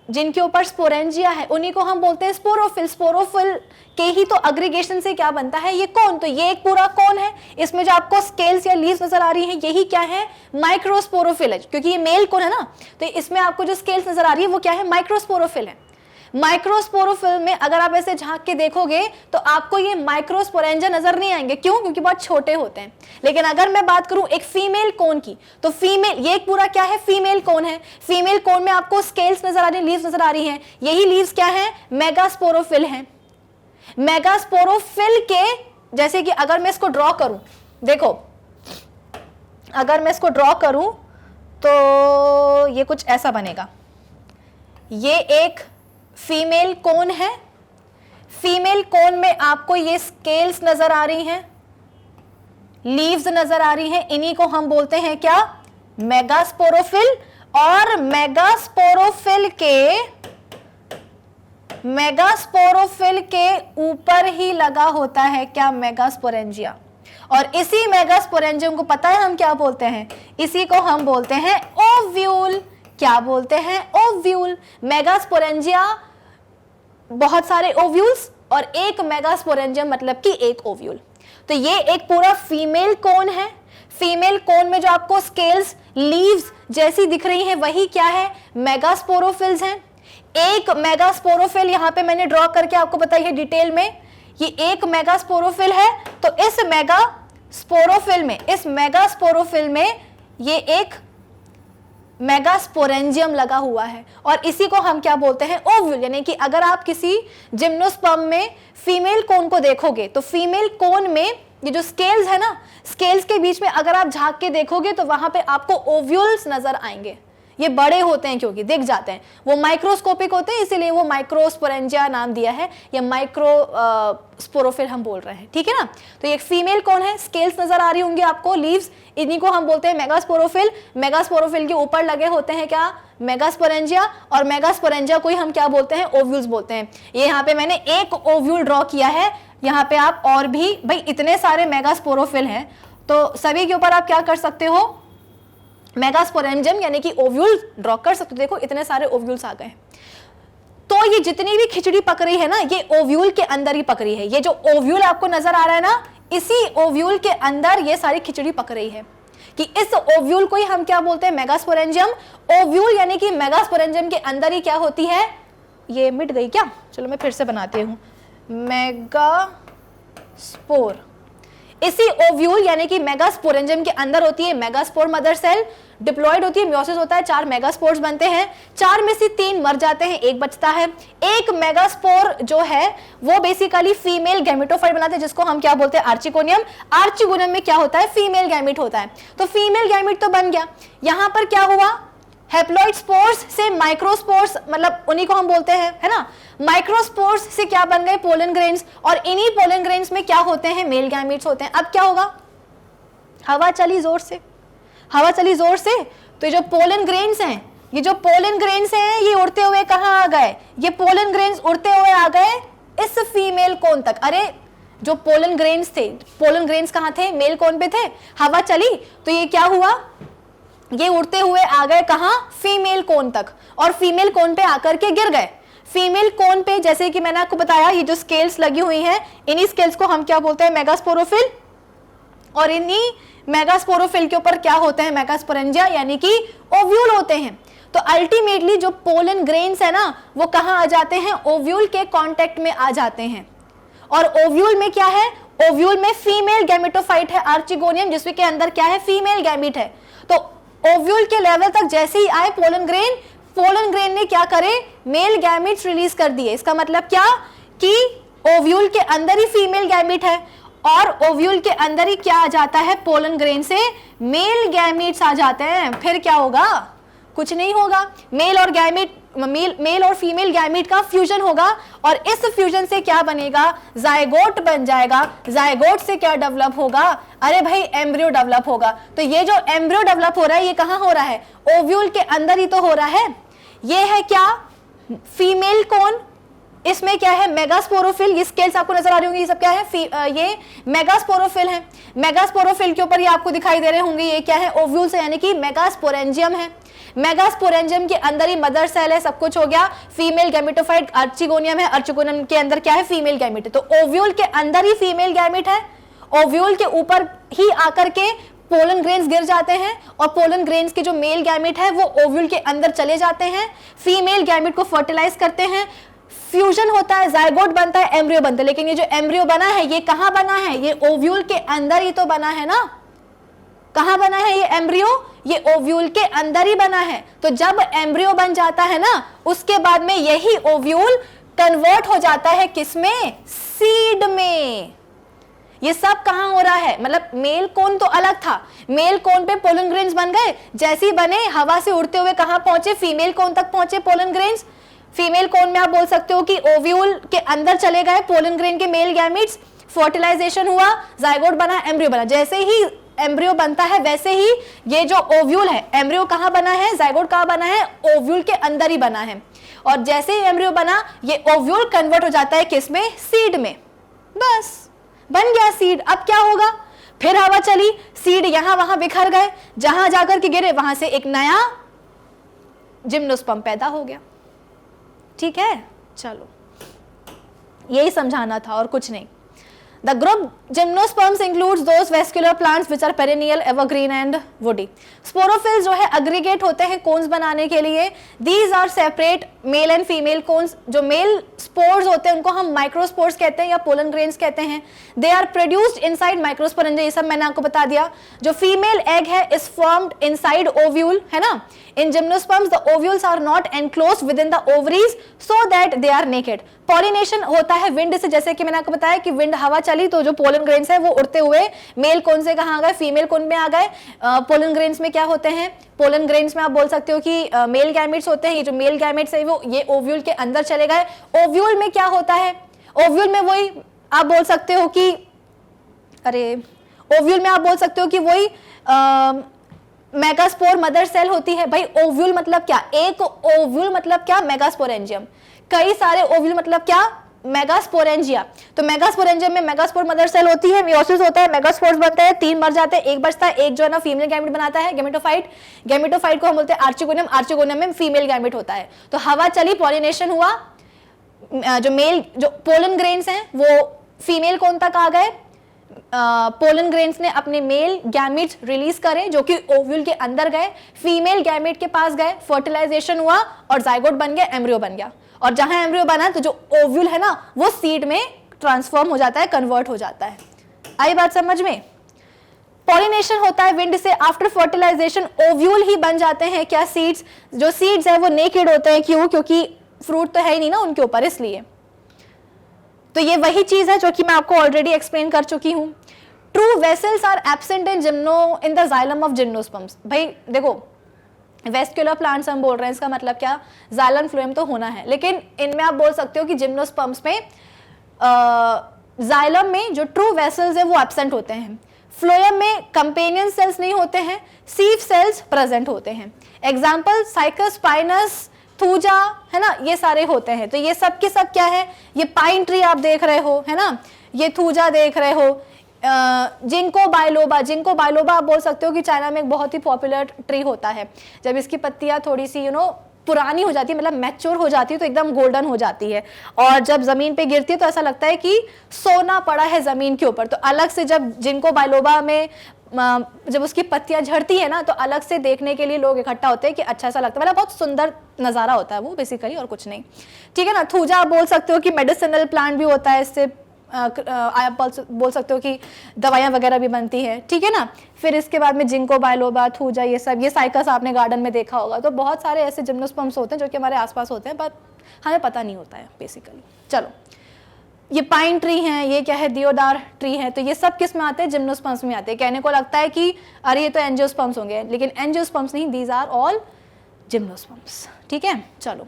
जिनके ऊपर स्पोरेंजिया है उन्हीं को हम बोलते हैं स्पोरोफिल। स्पोरोफिल के ही तो अग्रीगेशन से क्या बनता है? ये कोन। तो ये एक पूरा कोन है, इसमें जो आपको स्केल्स या लीव्स नजर आ रही हैं यही क्या है? माइक्रोस्पोरोफिल है। क्योंकि ये मेल कोन है ना, तो इसमें आपको जो स्केल्स नजर आ रही है वो क्या है? माइक्रोस्पोरोफिल है। माइक्रोस्पोरोफिल में अगर आप ऐसे झांक के देखोगे तो आपको ये माइक्रोस्पोरेंजिया नजर नहीं आएंगे। क्यों? क्योंकि बहुत छोटे होते हैं। लेकिन अगर मैं बात करूं एक फीमेल कोन की, तो फीमेल, ये एक पूरा क्या है? फीमेल कोन है। फीमेल कोन में आपको स्केल्स नजर आ रही है, लीव्स नजर आ रही हैं, यही लीव्स क्या है? मेगास्पोरोफिल हैं। मेगास्पोरोफिल के जैसे कि अगर मैं इसको ड्रॉ करूं, देखो अगर मैं इसको ड्रॉ करूं तो ये कुछ ऐसा बनेगा। ये एक फीमेल कोन है। फीमेल कोन में आपको ये स्केल्स नजर आ रही हैं, लीव्स नजर आ रही हैं, इन्हीं को हम बोलते हैं क्या? मेगास्पोरोफिल। और मेगास्पोरोफिल के ऊपर ही लगा होता है क्या? मेगास्पोरेंजिया। और इसी मेगास्पोरेंजियम को पता है हम क्या बोलते हैं? इसी को हम बोलते हैं ओव्यूल। क्या बोलते हैं? ओव्यूल। मेगास्पोरेंजिया बहुत सारे ओव्यूल्स और एक मेगास्पोरेंजियम मतलब कि एक ओव्यूल। तो ये एक पूरा फीमेल कोन है। फीमेल कोन में जो आपको स्केल्स, लीव्स जैसी दिख रही हैं वही क्या है? मेगास्पोरोफिल्स हैं। एक मेगास्पोरोफिल यहां पे मैंने ड्रॉ करके आपको बताई है डिटेल में, ये एक मेगास्पोरोफिल है। तो इस मेगास्पोरोफिल में ये एक मेगास्पोरेंजियम लगा हुआ है और इसी को हम क्या बोलते हैं? ओव्यूल। यानी कि अगर आप किसी जिम्नोस्पर्म में फीमेल कोन को देखोगे तो फीमेल कोन में ये जो स्केल्स है ना, स्केल्स के बीच में अगर आप झांक के देखोगे तो वहां पे आपको ओव्यूल्स नजर आएंगे। ये बड़े होते हैं क्योंकि दिख जाते हैं, वो माइक्रोस्कोपिक होते हैं, इसीलिए वो माइक्रोस्पोरेंजिया नाम दिया है, या माइक्रोस्पोरोफिल हम बोल रहे हैं। ठीक है ना? तो ये फीमेल कौन है? स्केल्स नजर आ रही होंगी आपको, लीव्स, इन्हीं को हम बोलते हैं मेगास्पोरोफिल। मेगास्पोरोफिल के ऊपर लगे होते हैं क्या? मेगास्पोरेंजिया। और मेगास्पोरेंजिया को ही हम क्या बोलते हैं? ओव्यूल्स बोलते हैं। ये यहाँ पे मैंने एक ओव्यूल ड्रॉ किया है यहाँ पे आप और भी भाई इतने सारे मेगास्पोरोफिल हैं, तो सभी के ऊपर आप क्या कर सकते हो, मेगास्पोरेंजियम यानी कि ओव्यूल ड्रॉ कर सकते हो। देखो इतने सारे ओव्यूल्स आ गए। तो ये जितनी भी खिचड़ी पक रही है ना, ये ओव्यूल के अंदर ही पक रही है। ये जो ओव्यूल आपको नजर आ रहा है ना, इसी ओव्यूल के अंदर ये सारी खिचड़ी पक रही है। कि इस ओव्यूल को ही हम क्या बोलते हैं, मेगास्पोरेंजियम। ओव्यूल यानी कि मेगास्पोरेंजियम के अंदर ही क्या होती है, ये मिट गई क्या, चलो मैं फिर से बनाती हूँ, मेगास्पोर। इसी ओव्यूल यानी कि मेगास्पोरेंजियम के अंदर होती है मेगास्पोर मदर सेल, डिप्लॉयड होती है, म्योसिस होता है, 4 मेगास्पोर्स बनते हैं, 4 में से 3 मर जाते हैं, 1 बचता है। एक मेगास्पोर जो है वो बेसिकली फीमेल गैमेटोफाइट बनाते हैं, जिसको हम क्या बोलते हैं, आर्चिगोनियम। आर्चिगोनियम में क्या होता है, फीमेल गैमेट होता है। तो फीमेल गैमेट तो बन गया। यहां पर क्या हुआ, हैप्लॉइड स्पोर्स से माइक्रोस्पोर्स, मतलब उन्हीं को हम बोलते हैं, है ना, माइक्रोस्पोर्स से क्या बन गए, पोलन ग्रेन्स, और इन्हीं पोलन ग्रेन्स में क्या होते हैं, मेल गैमेट्स होते हैं। अब क्या होगा, हवा चली जोर से, हवा चली जोर से, तो ये जो पोलन ग्रेन्स हैं, ये जो पोलन ग्रेन्स हैं, ये उड़ते हुए कहां आ गए, ये पोलन ग्रेन्स उड़ते हुए आ गए इस फीमेल कोन तक। अरे जो पोलन ग्रेन्स थे, पोलन ग्रेन्स कहां थे, मेल कोन पे थे, हवा चली तो ये क्या हुआ, ये उड़ते हुए आ गए कहां, फीमेल कोन तक, और फीमेल कोन पे आकर के गिर गए। फीमेल कोन पे जैसे कि मैंने आपको बताया, ये जो स्केल्स लगी हुई हैं, इन्हीं स्केल्स को हम क्या बोलते हैं, मेगास्पोरोफिल, और इन्हीं मेगास्पोरोफिल के ऊपर क्या होते हैं, मेगास्पोरेंजिया यानी कि ओव्यूल होते हैं। तो अल्टीमेटली जो पोलन ग्रेन्स है ना, वो कहां आ जाते हैं, ओव्यूल के कांटेक्ट में आ जाते हैं। और ओव्यूल में क्या है, ओव्यूल में फीमेल गैमेटोफाइट है, आर्चिगोनियम, जिसमें के अंदर क्या है, फीमेल गैमेट है। तो ओव्यूल के लेवल तक जैसे ही आए पोलन ग्रेन, पोलन ग्रेन ने क्या करे, मेल गैमेट्स रिलीज कर दिए। इसका मतलब क्या कि ओव्यूल के अंदर ही फीमेल गैमेट है, और ओव्यूल के अंदर ही क्या आ जाता है, पोलन ग्रेन से मेल गैमेट्स आ जाते हैं। फिर क्या होगा, कुछ नहीं होगा, मेल और गैमेट, मेल और फीमेल गैमेट का फ्यूजन होगा, और इस फ्यूजन से क्या बनेगा, जायगोट बन जाएगा। जायगोट से क्या डेवलप होगा, अरे भाई एम्ब्रियो डेवलप होगा। तो ये जो एम्ब्रियो डेवलप हो रहा है, ये कहां हो रहा है, ओव्यूल के अंदर ही तो हो रहा है। ये है क्या, फीमेल कोन, इसमें क्या है, मेगास्पोरोफिल। ये स्केल्स आपको नजर आ रही होंगी, ये सब क्या है, ये मेगास्पोरोफिल है। मेगास्पोरोफिल के ऊपर ये आपको दिखाई दे रहे होंगे, ये क्या है, ओव्यूल्स है, यानी कि मेगास्पोरेंजियम है। मेगास्पोरेंजियम के अंदर ही मदर सेल है, सब कुछ हो गया। फीमेल गैमेटोफाइट आर्चिगोनियम है, आर्चिगोनियम के अंदर क्या है, फीमेल गैमेट है। तो ओव्यूल के अंदर ही फीमेल गैमेट है, ओव्यूल के ऊपर ही आकर के पोलन ग्रेन्स गिर जाते हैं, और पोलन ग्रेन्स के जो मेल गैमेट है वो ओव्यूल के अंदर चले जाते हैं, फीमेल गैमेट को फर्टिलाइज करते हैं, फ्यूजन होता है, जायगोट बनता है, एम्ब्रियो बनता है। लेकिन ये जो एम्ब्रियो बना है, ये कहां बना है, ये ओव्यूल के अंदर ही तो बना है ना। कहां बना है ये एम्ब्रियो, ये ओव्यूल के अंदर ही बना है। तो जब एम्ब्रियो बन जाता है ना, उसके बाद में यही ओव्यूल कन्वर्ट हो जाता है किसमें, सीड में। ये सब कहां हो रहा है, मतलब मेल कोन तो अलग था, मेल कोन पे पोलन ग्रेन्स बन गए, जैसे ही बने हवा से उड़ते हुए कहां पहुंचे, फीमेल कोन तक पहुंचे पोलन ग्रेन्स। फीमेल कोन में आप बोल सकते हो कि ओव्यूल के अंदर चले गए पोलन ग्रेन के मेल गैमेट्स, फर्टिलाइजेशन हुआ, जायगोट बना, एम्ब्रियो बना। जैसे ही एम्ब्रियो बनता है वैसे ही ये जो ओव्यूल है, एम्ब्रियो कहां बना है, जायगोट कहां बना है, ओव्यूल के अंदर ही बना है। और जैसे ही एम्ब्रियो बना, ये ओव्यूल कन्वर्ट हो जाता है किसमें, सीड में। बस बन गया सीड। अब क्या होगा, फिर हवा चली, सीड यहां वहां बिखर गए, जहां जाकर के गिरे वहां से एक नया जिम्नोस्पर्म पैदा हो गया। ठीक है, चलो यही समझाना था और कुछ नहीं। The group gymnosperms includes those vascular plants which are perennial, evergreen and woody. Sporophylls जो है aggregate होते हैं cones बनाने के लिए। These are separate male and female cones. जो male spores होते हैं उनको हम microspores कहते हैं या pollen grains कहते हैं। They are produced inside microsporangia, ये सब मैंने आपको बता दिया। जो female egg है is formed inside ovule, है ना। In gymnosperms the ovules are not enclosed within the ovaries so that they are naked. Pollination होता है विंड से, जैसे कि मैंने आपको बताया कि विंड हवा चली तो जो पोलन ग्रेन्स है वो उड़ते हुए मेल कोन से कहाँ आ गए, फीमेल कोन में आ गए। पोलन ग्रेन्स में क्या होते हैं, पोलन ग्रेन्स में आप बोल सकते हो कि मेल गैमेट्स होते हैं। ये जो मेल गैमेट्स है वो ये ओव्यूल के अंदर चले गए। ओव्यूल में क्या होता है, ओव्यूल में वही आप बोल सकते हो कि ओव्यूल में आप बोल सकते हो कि वही मेगास्पोर मदर सेल होती है। भाई ओव्यूल मतलब क्या, एक ओव्यूल मतलब क्या, मेगास्पोरेंजियम। कई सारे ओव्यूल मतलब क्या, मेगास्पोरेंजिया। तो मेगास्पोरेंजिया में मेगास्पोर मदर सेल होती है, मियोसिस होता है, मेगास्पोर्स बनते हैं, 3 मर जाते हैं, एक बचता है, एक जो है ना फीमेल गैमेट बनाता है, गैमेटोफाइट। गैमेटोफाइट को हम बोलते हैं आर्चिगोनियम, आर्चिगोनियम में फीमेल गैमेट होता है। तो हवा चली, पॉलिनेशन हुआ, जो मेल जो पोलन ग्रेन्स हैं वो फीमेल कौन तक आ गए, पोलन ग्रेन्स ने अपने मेल गैमेट्स रिलीज करे जो कि ओव्यूल के अंदर गए, फीमेल गैमेट के पास गए, फर्टिलाइजेशन हुआ और जाइगोट बन गया, एम्ब्रियो बन गया। और जहां एम्ब्रियो बना तो जो ओव्यूल है ना वो सीड में ट्रांसफॉर्म हो जाता है, कन्वर्ट हो जाता है। आई बात समझ में? पॉलिनेशन होता है विंड से, आफ्टर फर्टिलाइजेशन ओव्यूल ही बन जाते हैं क्या, सीड्स। जो सीड्स है वो नेकेड होते हैं, क्यों? क्योंकि फ्रूट तो है ही नहीं ना उनके ऊपर, इसलिए। तो ये वही चीज है जो कि मैं आपको ऑलरेडी एक्सप्लेन कर चुकी हूं। True vessels are absent in the xylem of gymnosperms. भाई देखो, वेस्कुलर प्लांट्स हम बोल रहे हैं, इसका मतलब क्या, जाइलम फ्लोएम तो होना है, लेकिन इनमें आप बोल सकते हो कि जिम्नोस्पर्म्स में जाइलम में जो ट्रू वेसल्स है वो एब्सेंट होते हैं। फ्लोएम में कंपेनियन सेल्स नहीं होते हैं, सीव सेल्स प्रेजेंट होते हैं। एग्जाम्पल साइकस, स्पाइनस, थूजा, है ना, ये सारे होते हैं। तो ये सब के सब क्या है, ये पाइन ट्री आप देख रहे हो, है ना, ये थूजा देख रहे हो, जिंको बायलोबा। जिंको बायलोबा आप बोल सकते हो कि चाइना में एक बहुत ही पॉपुलर ट्री होता है। जब इसकी पत्तियां थोड़ी सी पुरानी हो जाती है, मतलब मैच्योर हो जाती है, तो एकदम गोल्डन हो जाती है, और जब जमीन पे गिरती है तो ऐसा लगता है कि सोना पड़ा है जमीन के ऊपर। तो अलग से जब जिंको बायलोबा में जब उसकी पत्तियां झड़ती है ना, तो अलग से देखने के लिए लोग इकट्ठा होते हैं कि अच्छा सा लगता है, मतलब बहुत सुंदर नजारा होता है वो बेसिकली, और कुछ नहीं। ठीक है ना। थूजा आप बोल सकते हो कि मेडिसिनल प्लांट भी होता है, इससे आप बोल सकते हो कि दवाइयाँ वगैरह भी बनती है। ठीक है ना। फिर इसके बाद में जिंको बायलोबा, थूजा, ये सब, ये साइकस आपने गार्डन में देखा होगा। तो बहुत सारे ऐसे जिम्नोस्पर्म्स होते हैं जो कि हमारे आसपास होते हैं, पर हमें पता नहीं होता है बेसिकली। चलो, ये पाइन ट्री है, ये क्या है, दियोदार ट्री है। तो ये सब किस में आते हैं, जिम्नोस्पर्म्स में आते हैं। कहने को लगता है कि अरे ये तो एंजियोस्पर्म्स होंगे, लेकिन एंजियोस्पर्म्स नहीं, दीज आर ऑल जिम्नोस्पर्म्स। ठीक है। चलो,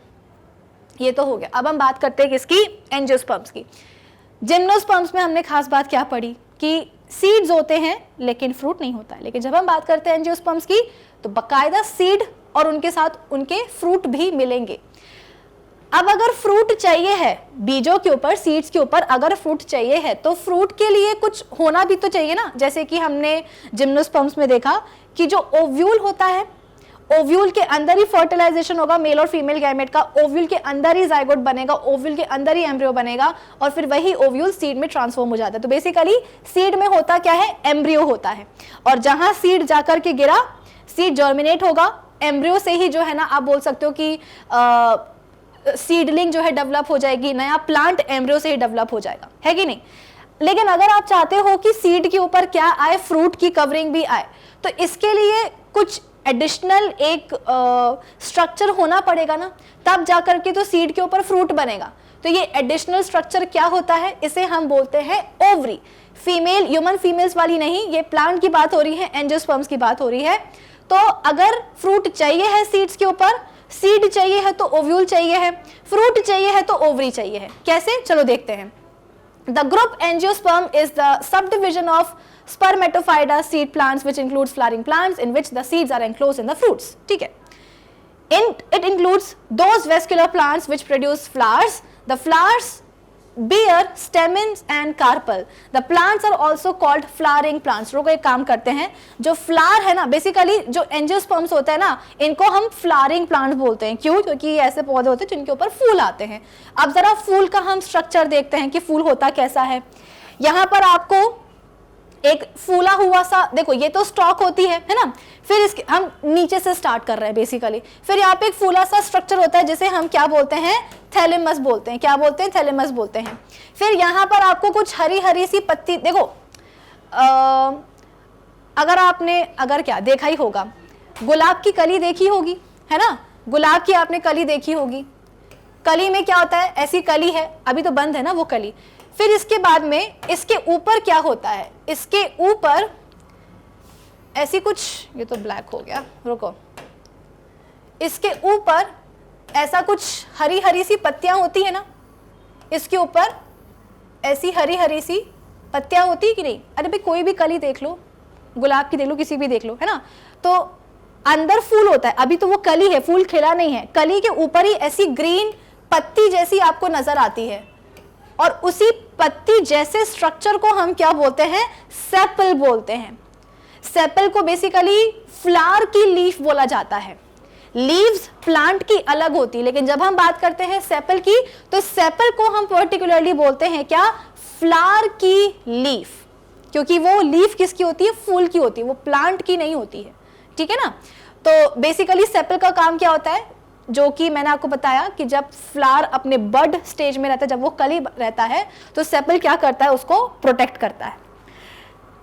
ये तो हो गया। अब हम बात करते हैं किसकी, एंजियोस्पर्म्स की। जिम्नोस्पर्म्स में हमने खास बात क्या पढ़ी कि सीड्स होते हैं लेकिन फ्रूट नहीं होता है। लेकिन जब हम बात करते हैं एंजियोस्पर्म्स की, तो बकायदा सीड और उनके साथ उनके फ्रूट भी मिलेंगे। अब अगर फ्रूट चाहिए है बीजों के ऊपर, सीड्स के ऊपर अगर फ्रूट चाहिए है, तो फ्रूट के लिए कुछ होना भी तो चाहिए ना। जैसे कि हमने जिम्नोस्पर्म्स में देखा कि जो ओव्यूल होता है, ओव्यूल के अंदर ही फर्टिलाइजेशन होगा मेल और फीमेल गैमेट का, ओव्यूल के अंदर ही जाइगोट बनेगा, ओव्यूल के अंदर ही एम्ब्रियो बनेगा, और फिर वही ओव्यूल सीड में ट्रांसफॉर्म हो जाता है। तो बेसिकली सीड में होता क्या है, एम्ब्रियो होता है, और जहां सीड जाकर के गिरा, सीड जर्मिनेट होगा, एम्ब्रियो से ही जो है ना आप बोल सकते हो कि सीडलिंग जो है डेवलप हो जाएगी, नया प्लांट एम्ब्रियो से ही डेवलप हो जाएगा, है कि नहीं। लेकिन अगर आप चाहते हो कि सीड के ऊपर क्या आए, फ्रूट की कवरिंग भी आए, तो इसके लिए कुछ एडिशनल एक स्ट्रक्चर होना पड़ेगा ना, तब जाकर के तो सीड के ऊपर फ्रूट बनेगा। तो ये एडिशनल स्ट्रक्चर क्या होता है, इसे हम बोलते हैं ओवरी। फीमेल, ह्यूमन फीमेल्स वाली नहीं, ये प्लांट की बात हो रही है, एंजियोस्पर्म्स की बात हो रही है। तो अगर फ्रूट चाहिए है सीड्स के ऊपर, सीड चाहिए है तो ओव्यूल चाहिए है, फ्रूट चाहिए है तो ओवरी चाहिए है। कैसे, चलो देखते हैं। The group Angiosperm is the subdivision of Spermatophyta seed plants, which includes flowering plants in which the seeds are enclosed in the fruits. ठीक है. It includes those vascular plants which produce flowers. The flowers bear stamens and carpel. The plants are also called flowering plants. लोग एक काम करते हैं, जो फ्लावर है ना, बेसिकली जो एंजियोस्पर्म्स होते हैं ना, इनको हम फ्लावरिंग प्लांट्स बोलते हैं। क्यों? क्योंकि ऐसे पौधे होते हैं जिनके ऊपर फूल आते हैं। अब जरा फूल का हम स्ट्रक्चर देखते हैं कि फूल होता कैसा है। यहाँ पर आपको एक फूला हुआ सा, देखो ये तो स्टॉक होती है ना, फिर इसके हम नीचे से स्टार्ट कर रहे हैं बेसिकली। फिर यहाँ पे एक फूला सा स्ट्रक्चर होता है जिसे हम क्या बोलते हैं, थैलेमस बोलते हैं। क्या बोलते हैं? थैलेमस बोलते हैं। फिर यहाँ पर आपको कुछ हरी हरी सी पत्ती, देखो अगर क्या देखा ही होगा, गुलाब की कली देखी होगी, है ना, गुलाब की आपने कली देखी होगी। कली में क्या होता है, ऐसी कली है, अभी तो बंद है ना वो कली। फिर इसके बाद में इसके ऊपर क्या होता है, इसके ऊपर ऐसी कुछ, ये तो ब्लैक हो गया, रुको, इसके ऊपर ऐसा कुछ हरी हरी सी पत्तियां होती है ना, इसके ऊपर ऐसी हरी हरी सी पत्तियां होती है कि नहीं। अरे भाई कोई भी कली देख लो, गुलाब की देख लो, किसी भी देख लो, है ना, तो अंदर फूल होता है। अभी तो वो कली है, फूल खिला नहीं है, कली के ऊपर ही ऐसी ग्रीन पत्ती जैसी आपको नजर आती है, और उसी पत्ती जैसे स्ट्रक्चर को हम क्या बोलते हैं, सेपल बोलते हैं। सेपल को बेसिकली फ्लावर की लीफ बोला जाता है। लीव्स प्लांट की अलग होती है, लेकिन जब हम बात करते हैं सेपल की, तो सेपल को हम पर्टिकुलरली बोलते हैं क्या, फ्लावर की लीफ, क्योंकि वो लीफ किसकी होती है, फूल की होती है, वो प्लांट की नहीं होती है, ठीक है ना। तो बेसिकली सेपल का काम क्या होता है, जो कि मैंने आपको बताया कि जब फ्लावर अपने बड स्टेज में रहता है, जब वो कली रहता है, तो सेपल क्या करता है, उसको प्रोटेक्ट करता है।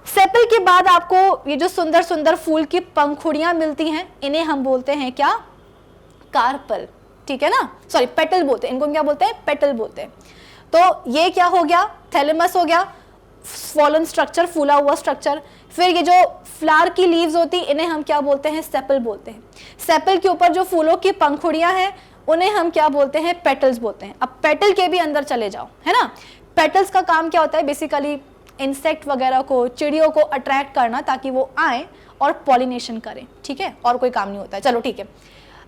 सेपल के बाद आपको ये जो सुंदर सुंदर फूल की पंखुड़ियां मिलती हैं, इन्हें हम बोलते हैं क्या, कार्पल, ठीक है ना, सॉरी पेटल बोलते हैं इनको, क्या बोलते हैं, पेटल बोलते हैं। तो ये क्या हो गया, थैलेमस हो गया, स्वॉलन स्ट्रक्चर, फूला हुआ स्ट्रक्चर। फिर ये जो फ्लावर की लीव्स होती, इन्हें हम क्या बोलते हैं, सेपल बोलते हैं। सेपल के ऊपर जो फूलों की पंखुड़ियां हैं, उन्हें हम क्या बोलते हैं, पेटल्स बोलते हैं। अब पेटल के भी अंदर चले जाओ, है ना। पेटल्स का काम क्या होता है, बेसिकली इंसेक्ट वगैरह को, चिड़ियों को अट्रैक्ट करना, ताकि वो आए और पॉलिनेशन करें, ठीक है, और कोई काम नहीं होता है। चलो ठीक है,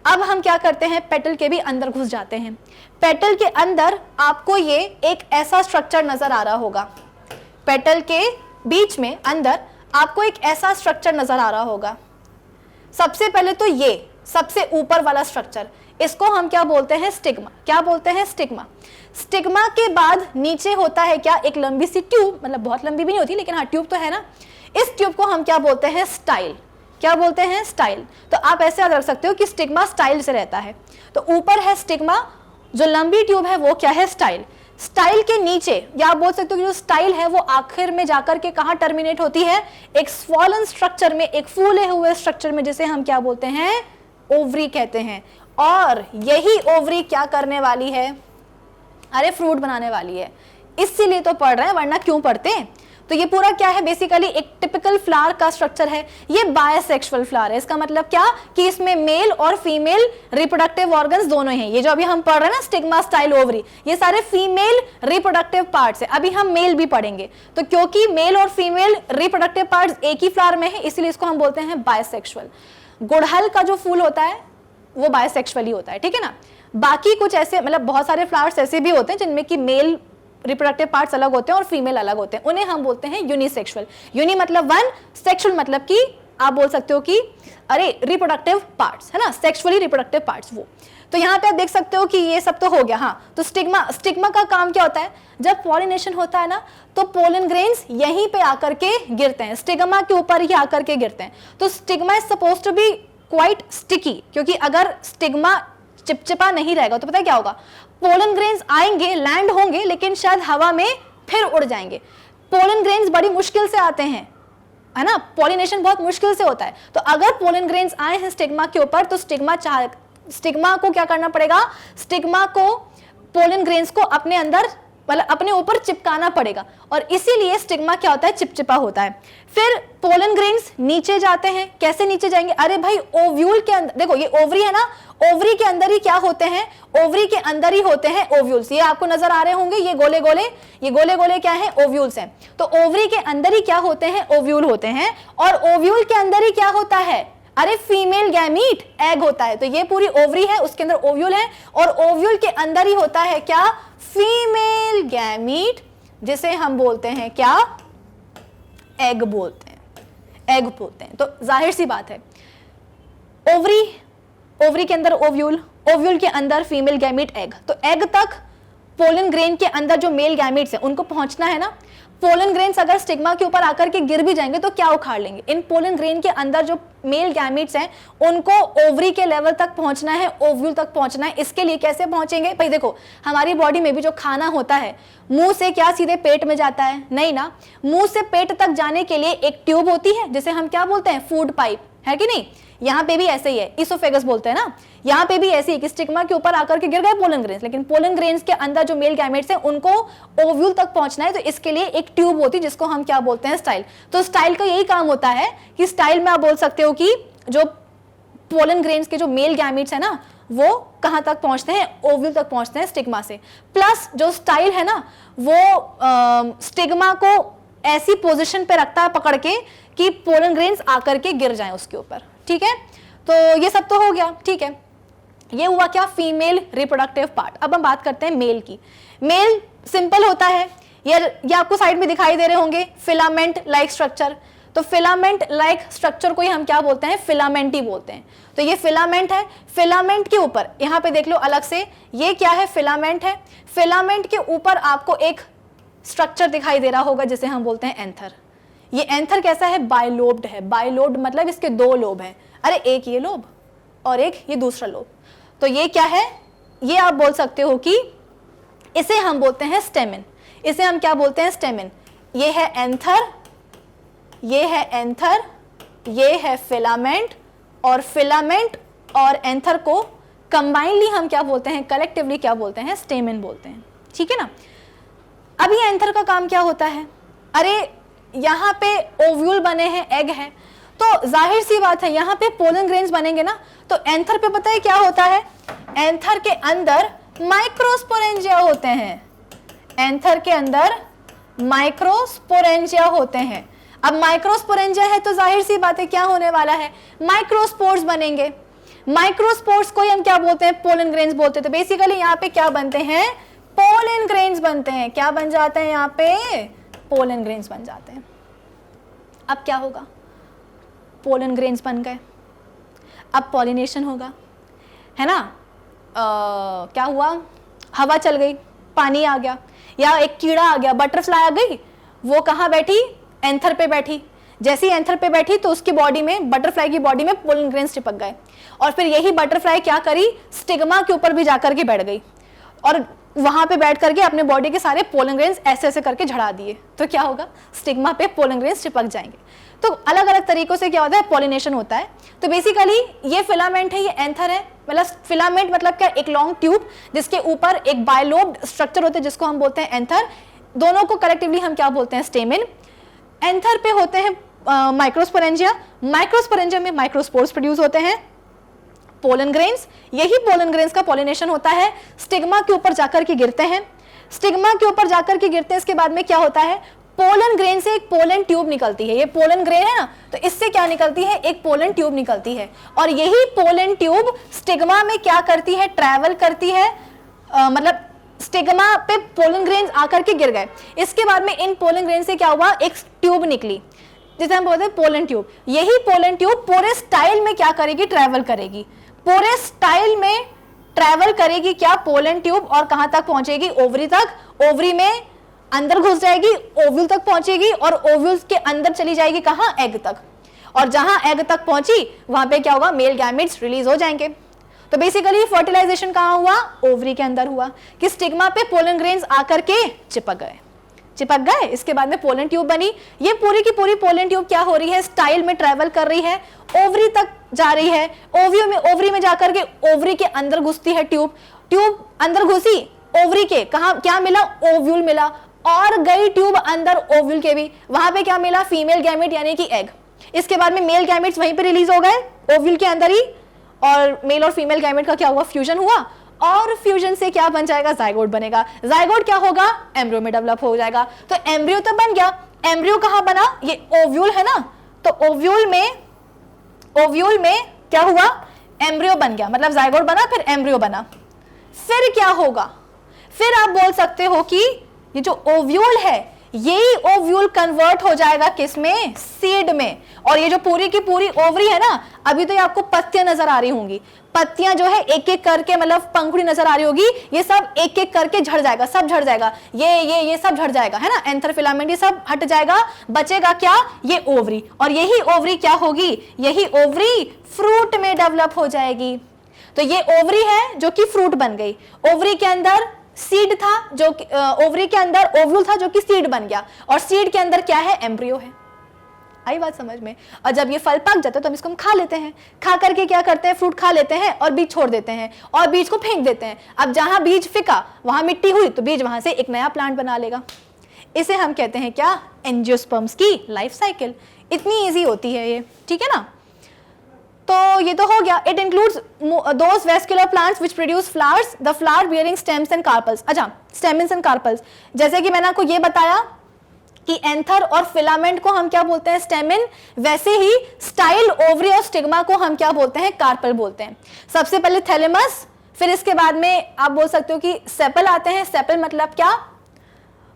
अब हम क्या करते हैं, पेटल के भी अंदर घुस जाते हैं। पेटल के अंदर आपको ये एक ऐसा स्ट्रक्चर नजर आ रहा होगा, पेटल के बीच में अंदर आपको एक ऐसा स्ट्रक्चर नजर आ रहा होगा। सबसे पहले तो ये सबसे ऊपर वाला स्ट्रक्चर, इसको हम क्या बोलते हैं, स्टिग्मा। क्या बोलते हैं, स्टिग्मा। स्टिग्मा के बाद नीचे होता है क्या, एक लंबी सी ट्यूब, मतलब बहुत लंबी भी नहीं होती, लेकिन हाँ ट्यूब तो है ना। इस ट्यूब को हम क्या बोलते हैं, स्टाइल। क्या बोलते हैं, स्टाइल। तो आप ऐसे याद रख सकते हो कि स्टिग्मा स्टाइल से रहता है। तो ऊपर है स्टिग्मा, जो लंबी ट्यूब है वो क्या है, स्टाइल। स्टाइल के नीचे, या आप बोल सकते हो कि जो स्टाइल है वो आखिर में जाकर के कहां टर्मिनेट होती है, एक स्वॉलन स्ट्रक्चर में, एक फूले हुए स्ट्रक्चर में, जिसे हम क्या बोलते हैं, ओवरी कहते हैं। और यही ओवरी क्या करने वाली है, अरे फ्रूट बनाने वाली है। इसीलिए तो पढ़ रहे हैं, वरना क्यों पढ़ते। तो ये पूरा क्या है, बेसिकली एक टिपिकल फ्लावर का स्ट्रक्चर है। ये बायसेक्सुअल फ्लावर है। इसका मतलब क्या, कि इसमें मेल और फीमेल रिप्रोडक्टिव ऑर्गन्स दोनों हैं। ये जो अभी हम पढ़ रहे हैं ना, स्टिग्मा, स्टाइल, ओवरी, ये सारे फीमेल रिप्रोडक्टिव पार्ट्स है। अभी हम मेल भी पढ़ेंगे। तो क्योंकि मेल और फीमेल रिप्रोडक्टिव पार्ट्स एक ही फ्लावर में है, इसलिए इसको हम बोलते हैं बायसेक्सुअल। गुड़हल का जो फूल होता है वो बायसेक्सुअल ही होता है, ठीक है ना। बाकी कुछ ऐसे, मतलब बहुत सारे फ्लावर्स ऐसे भी होते हैं जिनमें कि मेल रिप्रोडक्टिव पार्ट्स अलग होते हैं और फीमेल अलग होते हैं, उन्हें हम बोलते हैं यूनिसेक्सुअल। यूनि मतलब वन, सेक्सुअल मतलब कि आप बोल सकते हो कि अरे रिप्रोडक्टिव पार्ट्स, है ना, सेक्सुअली रिप्रोडक्टिव पार्ट्स वो। तो यहाँ पे आप देख सकते हो कि ये सब तो हो गया। हाँ, तो स्टिग्मा का काम क्या होता है, जब पॉलिनेशन होता है ना, तो पोलन ग्रेन्स यहीं पे आकर के गिरते हैं, स्टिग्मा के ऊपर ही आकर के गिरते हैं। तो stigma is supposed to be quite sticky, क्योंकि अगर स्टिग्मा चिपचिपा नहीं रहेगा तो पता है क्या होगा, पोलन ग्रेन्स आएंगे, लैंड होंगे, लेकिन शायद हवा में फिर उड़ जाएंगे। पोलन ग्रेन्स बड़ी मुश्किल से आते हैं, है ना, पॉलिनेशन बहुत मुश्किल से होता है। तो अगर पोलन ग्रेन्स आए हैं स्टिग्मा के ऊपर, तो स्टिग्मा को क्या करना पड़ेगा, स्टिग्मा को पोलन ग्रेन्स को अपने अंदर, मतलब अपने ऊपर चिपकाना पड़ेगा, और इसीलिए स्टिग्मा क्या होता है, चिपचिपा होता है। फिर पोलन ग्रेन्स नीचे जाते हैं। कैसे नीचे जाएंगे, अरे भाई ओव्यूल के अंदर, देखो ये ओवरी है ना, ओवरी के अंदर ही क्या होते हैं, ओवरी के अंदर ही होते हैं ओव्यूल्स। ये आपको नजर आ रहे होंगे, ये गोले गोले, ये गोले गोले क्या है, ओव्यूल्स हैं। तो ओवरी के अंदर ही क्या होते हैं, ओव्यूल होते हैं। और ओव्यूल के अंदर ही क्या होता है, अरे फीमेल गैमीट, एग होता है। तो ये पूरी ओवरी है, उसके अंदर ओव्यूल है, और ओव्यूल के अंदर ही होता है क्या, फीमेल गैमीट, जिसे हम बोलते हैं क्या, एग बोलते हैं, एग बोलते हैं। तो जाहिर सी बात है, ओवरी, ओवरी के अंदर ओव्यूल, ओव्यूल के अंदर फीमेल गैमीट, एग। तो एग तक पोलन ग्रेन के अंदर जो मेल गैमीट्स हैं उनको पहुंचना है ना। पोलन ग्रेन्स अगर स्टिग्मा के ऊपर आकर के गिर भी जाएंगे तो क्या उखाड़ लेंगे। इन पोलन ग्रेन के अंदर जो मेल गैमीट्स हैं उनको ओवरी के लेवल तक पहुंचना है, ओव्यूल तक पहुंचना है। इसके लिए कैसे पहुंचेंगे भाई, देखो हमारी बॉडी में भी जो खाना होता है, मुंह से क्या सीधे पेट में जाता है, नहीं ना। मुंह से पेट तक जाने के लिए एक ट्यूब होती है जिसे हम क्या बोलते हैं, फूड पाइप, है कि नहीं। यहाँ पे भी ऐसे ही है, इसोफेगस बोलते हैं ना। यहाँ पे भी ऐसे ही कि स्टिग्मा के ऊपर आकर के गिर गए पोलन ग्रेन्स, लेकिन पोलन ग्रेन्स के अंदर जो मेल गैमेट्स हैं उनको ओव्यूल तक पहुंचना है, तो इसके लिए एक ट्यूब होती है जिसको हम क्या बोलते हैं, स्टाइल। तो स्टाइल का यही काम होता है कि स्टाइल में आप बोल सकते हो कि जो पोलन ग्रेन्स के जो मेल गैमेट्स है ना, वो कहां तक पहुंचते हैं, ओव्यूल तक पहुंचते हैं स्टिग्मा से। प्लस जो स्टाइल है ना, वो स्टिग्मा को ऐसी पोजीशन पे रखता है पकड़ के कि पोलन ग्रेन्स आकर के गिर जाएं उसके ऊपर, ठीक है। तो ये सब तो हो गया, ठीक है। ये हुआ क्या, फीमेल रिप्रोडक्टिव पार्ट। अब हम बात करते हैं मेल की। मेल सिंपल होता है, ये आपको साइड में दिखाई दे रहे होंगे, फिलामेंट लाइक स्ट्रक्चर। तो फिलामेंट लाइक स्ट्रक्चर को ही हम क्या बोलते हैं, फिलामेंट ही बोलते हैं। तो ये फिलामेंट है, फिलामेंट के ऊपर यहाँ पे देख लो अलग से, ये क्या है, फिलामेंट है। फिलामेंट के ऊपर आपको एक स्ट्रक्चर दिखाई दे रहा होगा जिसे हम बोलते हैं एंथर। ये एंथर कैसा है, बाइलोब्ड है। बाइलोब्ड मतलब इसके दो लोब हैं, अरे एक ये लोब और एक ये दूसरा लोब। तो ये क्या है, ये आप बोल सकते हो कि इसे हम बोलते हैं स्टेमिन। इसे हम क्या बोलते हैं, स्टेमिन। ये है एंथर, ये है एंथर, ये है फिलामेंट, और फिलामेंट और एंथर को कंबाइनली हम क्या बोलते हैं, कलेक्टिवली क्या बोलते हैं, स्टेमिन बोलते हैं। ठीक है ना। अब ये एंथर का काम क्या होता है, अरे यहाँ पे ओव्यूल बने हैं, एग है, तो जाहिर सी बात है यहाँ पे पोलन ग्रेन्स बनेंगे ना। तो एंथर पे पता है क्या होता है, एंथर के अंदर माइक्रोस्पोरेंजिया होते हैं। एंथर के अंदर माइक्रोस्पोरेंजिया होते हैं। अब माइक्रोस्पोरेंजिया है तो जाहिर सी बात है क्या होने वाला है, माइक्रोस्पोर्स बनेंगे। माइक्रोस्पोर्स को ही हम क्या बोलते हैं, पोलन ग्रेन्स बोलते हैं। तो बेसिकली यहाँ पे क्या बनते हैं, पोलन ग्रेन्स बनते हैं। क्या बन जाते हैं यहाँ पे, पोलन ग्रेन्स बन जाते हैं। अब क्या होगा, पोलन ग्रेन्स बन गए, अब पॉलिनेशन होगा, है ना। क्या हुआ, हवा चल गई, पानी आ गया, या एक कीड़ा आ गया, बटरफ्लाई आ गई, वो कहाँ बैठी, एंथर पे बैठी। जैसे ही एंथर पे बैठी तो उसकी बॉडी में, बटरफ्लाई की बॉडी में पोलन ग्रेन्स चिपक गए, और फिर यही बटरफ्लाई क्या करी, स्टिग्मा के ऊपर भी जाकर के बैठ गई, और वहां पे बैठ करके अपने बॉडी के सारे पोलन ग्रेन्स ऐसे ऐसे करके झड़ा दिए। तो क्या होगा, स्टिग्मा पे पोलन ग्रेन्स चिपक जाएंगे। तो अलग अलग तरीकों से क्या होता है, पॉलिनेशन होता है। तो बेसिकली ये फिलामेंट है, ये एंथर है। मतलब फिलामेंट मतलब क्या, एक लॉन्ग ट्यूब जिसके ऊपर एक बाइलोब्ड स्ट्रक्चर होते हैं जिसको हम बोलते हैं एंथर। दोनों को कलेक्टिवली हम क्या बोलते हैं, स्टेमिन। एंथर पे होते हैं माइक्रोस्पोरेंजिया। माइक्रोस्पोरेंजिया में माइक्रोस्पोर्स प्रोड्यूस होते हैं, पोलन ग्रेन्स। यही पोलन ग्रेन्स का पॉलिनेशन होता है, स्टिग्मा के ऊपर जाकर के गिरते हैं। स्टिग्मा के ऊपर जाकर के गिरते हैं, इसके बाद में क्या होता है, पोलन ग्रेन से एक पोलन ट्यूब निकलती है। ये पोलन ग्रेन है ना, तो इससे क्या निकलती है, एक पोलन ट्यूब निकलती है, और यही पोलन ट्यूब स्टिग्मा में क्या करती है, ट्रैवल करती है। मतलब स्टिग्मा पे पोलन ग्रेन्स आकर के गिर गए, इसके बाद में इन पोलन ग्रेन से क्या हुआ, एक ट्यूब निकली जिसे हम बोलते हैं पोलन ट्यूब। यही पोलन ट्यूब पूरे स्टाइल में क्या करेगी, ट्रैवल करेगी। पूरे स्टाइल में ट्रैवल करेगी क्या, पोलन ट्यूब, और कहां तक पहुंचेगी, ओवरी तक। ओवरी में अंदर घुस जाएगी, ओव्यूल तक पहुंचेगी, और ओव्यूल के अंदर चली जाएगी कहां, एग तक। और जहां एग तक पहुंची वहां पे क्या होगा, मेल गैमेट्स रिलीज हो जाएंगे। तो बेसिकली फर्टिलाइजेशन कहां हुआ, ओवरी के अंदर हुआ, कि स्टिग्मा पे पोलन ग्रेन्स आकर के चिपक गए। इसके बाद में पोलन ट्यूब बनी। ये पूरी की पूरी पोलन ट्यूब क्या हो रही है, स्टाइल में ट्रेवल कर रही है, ओवरी तक जा रही है। ओवरी में जाकर के ओवरी के अंदर घुसती है ट्यूब अंदर घुसी, ओवरी के कहा क्या मिला, ओव्यूल मिला, और गई ट्यूब अंदर ओव्यूल के भी, वहां पे क्या मिला, फीमेल गैमेट यानी कि एग। इसके बाद में मेल गैमेट्स वहीं पे रिलीज हो गए ओव्यूल के अंदर ही, और मेल और फीमेल गैमेट का क्या हुआ, फ्यूजन हुआ, और फ्यूजन से क्या बन जाएगा, जाइगोट बनेगा। जाइगोट क्या होगा, एम्ब्रियो में डेवलप हो जाएगा। तो एम्ब्रियो तो बन गया, एम्ब्रियो कहां बना, ये ओव्यूल है ना, तो ओव्यूल में क्या हुआ, एम्ब्रियो बन गया, मतलब जाइगोट बना, फिर एम्ब्रियो बना। फिर क्या होगा, फिर आप बोल सकते हो कि ये जो ओव्यूल है, यही ओव्यूल कन्वर्ट हो जाएगा किसमें, सीड में। और ये जो पूरी की पूरी ओवरी है ना, अभी तो ये आपको पत्तियां नजर आ रही होंगी, पत्तियां जो है एक एक करके, मतलब पंखुड़ी नजर आ रही होगी, ये सब एक एक करके झड़ जाएगा, सब झड़ जाएगा, ये सब झड़ जाएगा, है ना, एंथर फिलामेंट ये सब हट जाएगा, बचेगा क्या, ये ओवरी। और यही ओवरी क्या होगी, यही ओवरी फ्रूट में डेवलप हो जाएगी। तो ये ओवरी है जो कि फ्रूट बन गई। ओवरी के अंदर सीड था, जो ओवरी के अंदर ओव्यूल था जो कि सीड बन गया, और सीड के अंदर क्या है, एम्ब्रियो है। आई बात समझ में। और जब ये फल पक जाता है तो हम इसको खा लेते हैं, खा करके क्या करते हैं, फ्रूट खा लेते हैं और बीज छोड़ देते हैं, और बीज को फेंक देते हैं। अब जहां बीज फिका वहां मिट्टी हुई, तो बीज वहां से एक नया प्लांट बना लेगा। इसे हम कहते हैं क्या, एंजियोस्पर्म्स की लाइफ साइकिल। इतनी ईजी होती है ये, ठीक है ना। तो ये तो हो गया। It includes those vascular plants which produce flowers, the flower bearing stems and carpals. अच्छा, स्टेम्स एंड कार्पल्स, जैसे कि मैंने आपको ये बताया कि एंथर और फिलामेंट को हम क्या बोलते हैं, स्टेमिन, वैसे ही स्टाइल, ओवरी और स्टिग्मा को हम क्या बोलते हैं, कार्पल बोलते हैं। सबसे पहले थैलेमस, फिर इसके बाद में आप बोल सकते हो कि सेपल आते हैं। सेपल मतलब क्या,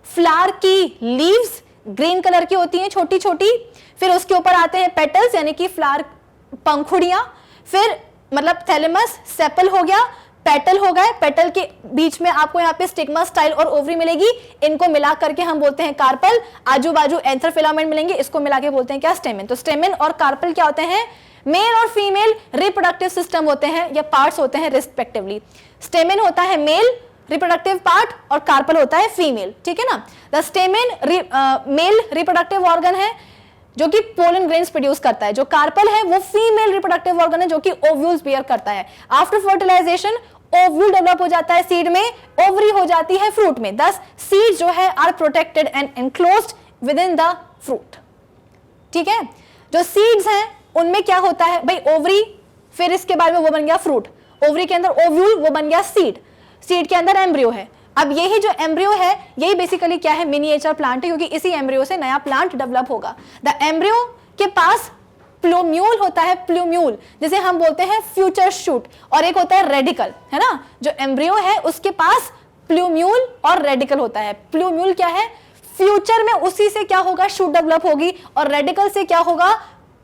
फ्लावर की लीव्स ग्रीन कलर की होती हैं छोटी छोटी, फिर उसके ऊपर आते हैं पेटल्स यानी कि फ्लावर पंखुड़ियां, फिर मतलब थैलेमस, सेपल हो गया, पेटल हो गए, पेटल के बीच में आपको यहाँ पे स्टिग्मा, स्टाइल और ओवरी मिलेगी, इनको मिला करके हम बोलते हैं कार्पल। आजू बाजू एंथर फिलामेंट मिलेंगे, इसको मिला के बोलते हैं क्या, स्टेमिन। तो स्टेमिन और कार्पल क्या होते हैं, मेल और फीमेल रिप्रोडक्टिव सिस्टम होते हैं या पार्ट्स होते हैं रिस्पेक्टिवली। स्टेमिन होता है मेल रिप्रोडक्टिव पार्ट और कार्पल होता है फीमेल, ठीक है ना। The stamen male reproductive organ है जो कि पोलन ग्रेन्स प्रोड्यूस करता है, जो कार्पल है वो फीमेल रिप्रोडक्टिव ऑर्गन है जो कि ओव्यूल्स बियर करता है। आफ्टर फर्टिलाइजेशन ओव्यूल डेवलप हो जाता है सीड में, ओवरी हो जाती है फ्रूट में। दस सीड जो है are protected and enclosed within the fruit, ठीक है। जो सीड्स हैं उनमें क्या होता है भाई, ओवरी, फिर इसके बाद में वो बन गया फ्रूट, ओवरी के अंदर ओव्यूल, वो बन गया सीड, सीड के अंदर एम्ब्रियो है। अब यही जो एम्ब्रियो है यही बेसिकली क्या है, मिनिएचर प्लांट है, क्योंकि इसी एम्ब्रियो से नया प्लांट डेवलप होगा। द एम्ब्रियो के पास प्लूम्यूल होता है, प्लूम्यूल जिसे हम बोलते हैं फ्यूचर शूट, और एक होता है रेडिकल, है ना। जो एम्ब्रियो है उसके पास प्लूम्यूल और रेडिकल होता है। प्लूम्यूल क्या है, फ्यूचर में उसी से क्या होगा, शूट डेवलप होगी, और रेडिकल से क्या होगा,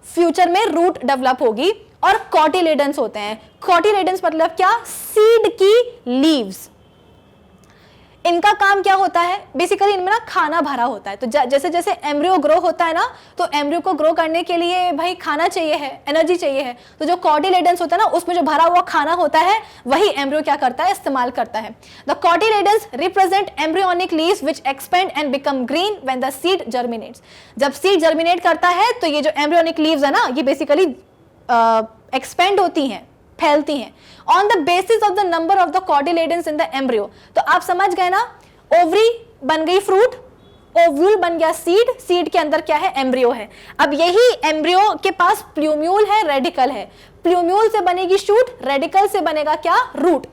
फ्यूचर में रूट डेवलप होगी। और कॉटिलेडन्स होते हैं। कॉटिलेडन्स मतलब क्या, सीड की लीव्स। इनका काम क्या होता है, बेसिकली इनमें ना खाना भरा होता है। तो जैसे जैसे एम्ब्रियो ग्रो होता है ना, तो एम्ब्रियो को ग्रो करने के लिए भाई खाना चाहिए है, एनर्जी चाहिए है। तो जो कॉटिलेडन्स होता है ना, उसमें जो भरा हुआ खाना होता है वही एम्ब्रियो क्या करता है, इस्तेमाल करता है। The cotyledons represent embryonic leaves which expand and become green when the seed germinates. जब सीड जर्मिनेट करता है तो ये जो एम्ब्रियोनिक लीव्स है ना, ये बेसिकली एक्सपेंड होती हैं, फैलती हैं on the basis of the number of the cotyledons in the embryo. तो आप समझ गए ना, ओवरी बन गई फ्रूट, ओव्यूल बन गया सीड, सीड के अंदर क्या है, एम्ब्रियो है। अब यही एम्ब्रियो के पास प्लूम्यूल है, रेडिकल है, प्लूम्यूल से बनेगी शूट, रेडिकल से बनेगा क्या, रूट।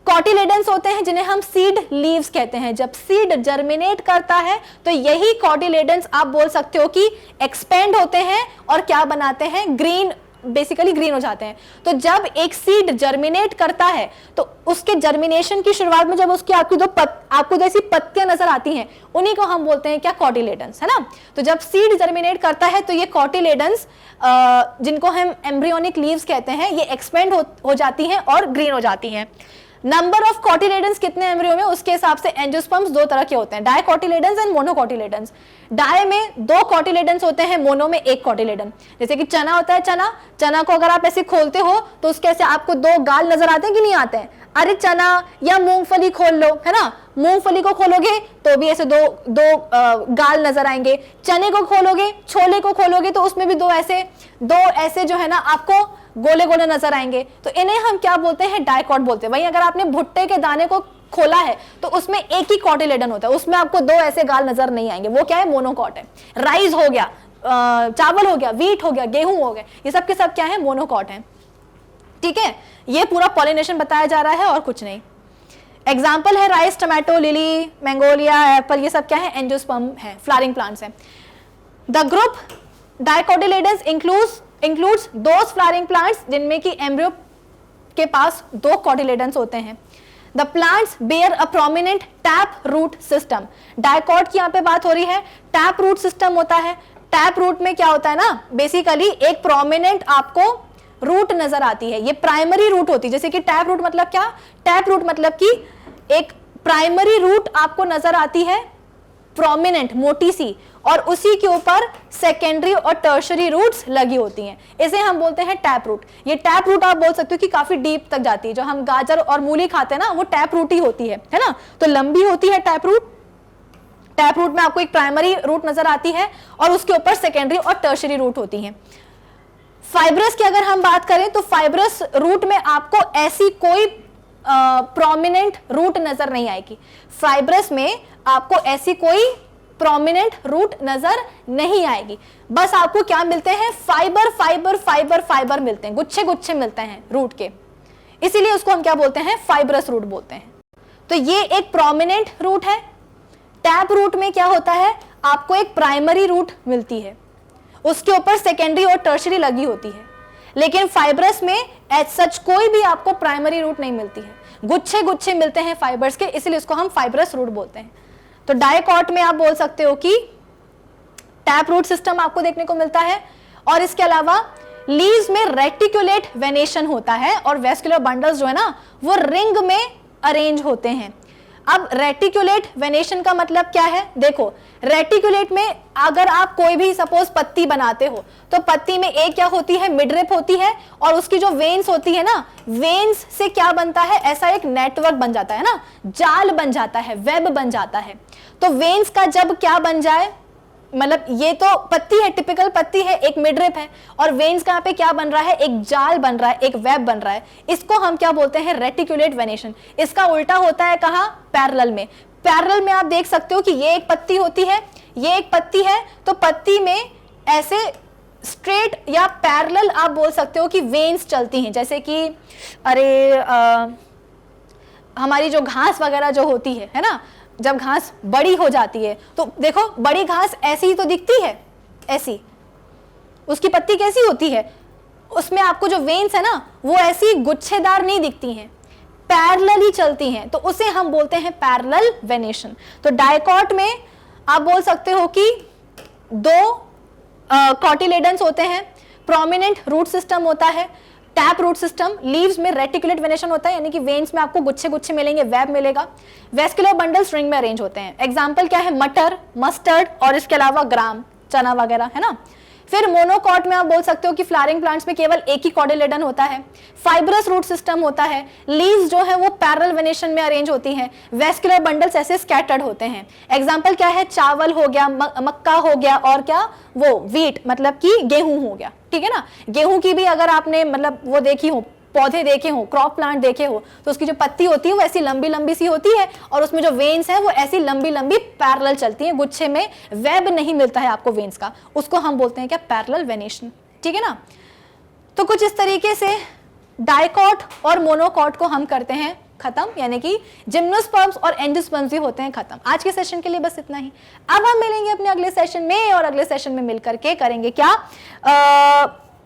कॉटिलेडन्स होते हैं जिन्हें हम सीड लीव्स कहते हैं। जब सीड जर्मिनेट करता है तो यही कॉटिलेडन्स आप बोल सकते हो कि एक्सपेंड होते हैं और क्या बनाते हैं, ग्रीन, बेसिकली ग्रीन हो जाते हैं। तो जब एक सीड जर्मिनेट करता है तो उसके जर्मिनेशन की शुरुआत में जब उसकी आपको जैसी पत्तियां नजर आती हैं, उन्हीं को हम बोलते हैं क्या, कॉटिलेडन्स, है ना। तो जब सीड जर्मिनेट करता है तो ये कॉटिलेडन्स जिनको हम एम्ब्रियोनिक लीव्स कहते हैं, ये एक्सपेंड हो जाती हैं और ग्रीन हो जाती हैं। नंबर ऑफ कॉटिलेडन्स कितने एम्ब्रियो में, उसके हिसाब से एंजियोस्पर्म्स दो तरह के होते हैं, डाइकोटिलेडन्स एंड मोनोकोटिलेडन्स। डाई में 2 कॉटिलेडन्स होते हैं, मोनो में 1 कॉटिलेडन। जैसे कि चना होता है, चना को अगर आप ऐसे खोलते हो तो उसके ऐसे आपको 2 गाल नजर आते हैं कि नहीं आते हैं। अरे चना या मूंगफली खोल लो, है ना, मूंगफली को खोलोगे तो भी ऐसे दो गाल नजर आएंगे। चने को खोलोगे, छोले को खोलोगे तो उसमें भी दो ऐसे जो है ना आपको गोले गोले नजर आएंगे। तो इन्हें हम क्या बोलते हैं, डाइकॉट बोलते हैं। वहीं अगर आपने भुट्टे के दाने को खोला है तो उसमें एक ही कॉटिलेडन होता है, उसमें आपको 2 ऐसे गाल नजर नहीं आएंगे, वो क्या है, मोनोकॉट है। राइस हो गया, चावल हो गया, व्हीट हो गया, गेहूं हो गया, ये सब के सब क्या है, मोनोकॉट है, ठीक है। ये पूरा पॉलिनेशन बताया जा रहा है और कुछ नहीं। एग्जाम्पल है राइस, टमाटो, लिली, मैंगोलिया, एप्पल, ये सब क्या है, एंजियोस्पर्म है, फ्लावरिंग प्लांट्स है। The group dicotyledons includes those flowering plants जिनमें कि एम्ब्रियो के पास 2 कॉटिलेडन्स होते हैं। The plants bear a prominent tap root system। Dicot की यहाँ पे बात हो रही है, टैप रूट सिस्टम होता है। टैप रूट में क्या होता है ना, बेसिकली एक प्रोमिनेंट आपको रूट नजर आती है, ये प्राइमरी रूट होती है। जैसे कि टैप रूट मतलब क्या, टैप रूट मतलब कि एक प्राइमरी रूट आपको नजर आती है, प्रोमिनेंट, मोटी सी, और उसी के ऊपर सेकेंडरी और टर्शरी रूट्स लगी होती हैं, इसे हम बोलते हैं टैप रूट। ये टैप रूट आप बोल सकते हो कि काफी डीप तक जाती है। जो हम गाजर और मूली खाते हैं ना, वो टैप रूट ही होती है ना, तो लंबी होती है टैप रूट। टैप रूट में आपको एक प्राइमरी रूट नजर आती है और उसके ऊपर सेकेंडरी और टर्शरी रूट होती हैं। फाइब्रस की अगर हम बात करें तो फाइब्रस रूट में आपको ऐसी कोई प्रोमिनेंट रूट नजर नहीं आएगी। फाइब्रस में आपको ऐसी कोई प्रोमिनेंट रूट नजर नहीं आएगी, बस आपको क्या मिलते हैं, फाइबर फाइबर फाइबर फाइबर मिलते हैं, गुच्छे गुच्छे मिलते हैं रूट के, इसीलिए उसको हम क्या बोलते हैं, फाइब्रस रूट बोलते हैं। तो ये एक प्रोमिनेंट रूट है। टैप रूट में क्या होता है, आपको एक प्राइमरी रूट मिलती है, उसके ऊपर सेकेंडरी और टर्शरी लगी होती है, लेकिन फाइब्रस में एज सच कोई भी आपको प्राइमरी रूट नहीं मिलती है, गुच्छे गुच्छे मिलते हैं फाइबर्स के, इसलिए इसको हम फाइब्रस रूट बोलते हैं। तो डायकॉट में आप बोल सकते हो कि टैप रूट सिस्टम आपको देखने को मिलता है, और इसके अलावा लीव्स में रेटिकुलेट वेनेशन होता है और वेस्कुलर बंडल्स जो है ना वो रिंग में अरेंज होते हैं। अब रेटिकुलेट वेनेशन का मतलब क्या है, देखो रेटिकुलेट में अगर आप कोई भी सपोज पत्ती बनाते हो तो पत्ती में एक क्या होती है, मिडरिप होती है, और उसकी जो वेन्स होती है ना, वेन्स से क्या बनता है, ऐसा एक नेटवर्क बन जाता है ना, जाल बन जाता है, वेब बन जाता है। तो वेन्स का जब क्या बन जाए, मतलब ये तो पत्ती है, टिपिकल पत्ती है, एक मिडरिप है, और वेन्स का यहाँ पे क्या बन रहा है, एक जाल बन रहा है, एक वेब बन रहा है, इसको हम क्या बोलते हैं, रेटिकुलेट वेनेशन। इसका उल्टा होता है कहाँ, पैरेलल में। पैरेलल में आप देख सकते हो कि ये एक पत्ती होती है, ये एक पत्ती है, तो पत्ती में ऐसे स्ट्रेट या पैरेलल आप बोल सकते हो कि वेन्स चलती हैं, जैसे कि हमारी जो घास वगैरह जो होती है ना, जब घास बड़ी हो जाती है तो देखो बड़ी घास ऐसी ही तो दिखती है, ऐसी उसकी पत्ती कैसी होती है, उसमें आपको जो वेन्स है ना वो ऐसी गुच्छेदार नहीं दिखती हैं, पैरेलल ही चलती हैं, तो उसे हम बोलते हैं पैरेलल वेनेशन। तो डायकॉट में आप बोल सकते हो कि दो कॉटिलेडन्स होते हैं, प्रोमिनेंट रूट सिस्टम होता है, टैप रूट सिस्टम, लीव्स में रेटिकुलेट वेनेशन होता है, यानी कि वेन्स में आपको गुच्छे गुच्छे मिलेंगे, वेब मिलेगा, वेस्कुलर बंडल स्ट्रिंग में अरेंज होते हैं। एग्जांपल क्या है, मटर, मस्टर्ड और इसके अलावा ग्राम, चना वगैरह, है ना। फिर मोनोकॉट में आप बोल सकते हो कि फ्लावरिंग प्लांट्स में केवल एक ही कॉटिलेडन होता है, फाइब्रस रूट सिस्टम होता है, लीव्स जो है वो पैरेलल वेनेशन में अरेंज होती हैं, वेस्कुलर बंडल्स ऐसे स्कैटर्ड होते हैं। एग्जांपल क्या है, चावल हो गया, मक्का हो गया, और क्या वो व्हीट मतलब कि गेहूं हो गया, ठीक है ना। गेहूं की भी अगर आपने मतलब वो देखी हो, पौधे देखे हो, क्रॉप प्लांट देखे हो, तो उसकी जो पत्ती होती है वो ऐसी लंबी लंबी सी होती है, और उसमें जो वेन्स है वो ऐसी लंबी लंबी पैरेलल चलती है, गुच्छे में वेब नहीं मिलता है आपको वेन्स का, उसको हम बोलते हैं क्या, पैरेलल वेनेशन, ठीक है ना। तो कुछ इस तरीके से डायकॉट और मोनोकॉट को हम करते हैं खत्म, यानी कि जिम्नोस्पर्म्स और एंडोस्पर्म्स भी होते हैं खत्म। आज के सेशन के लिए बस इतना ही। अब हम मिलेंगे अपने अगले सेशन में, और अगले सेशन में मिलकर के करेंगे क्या,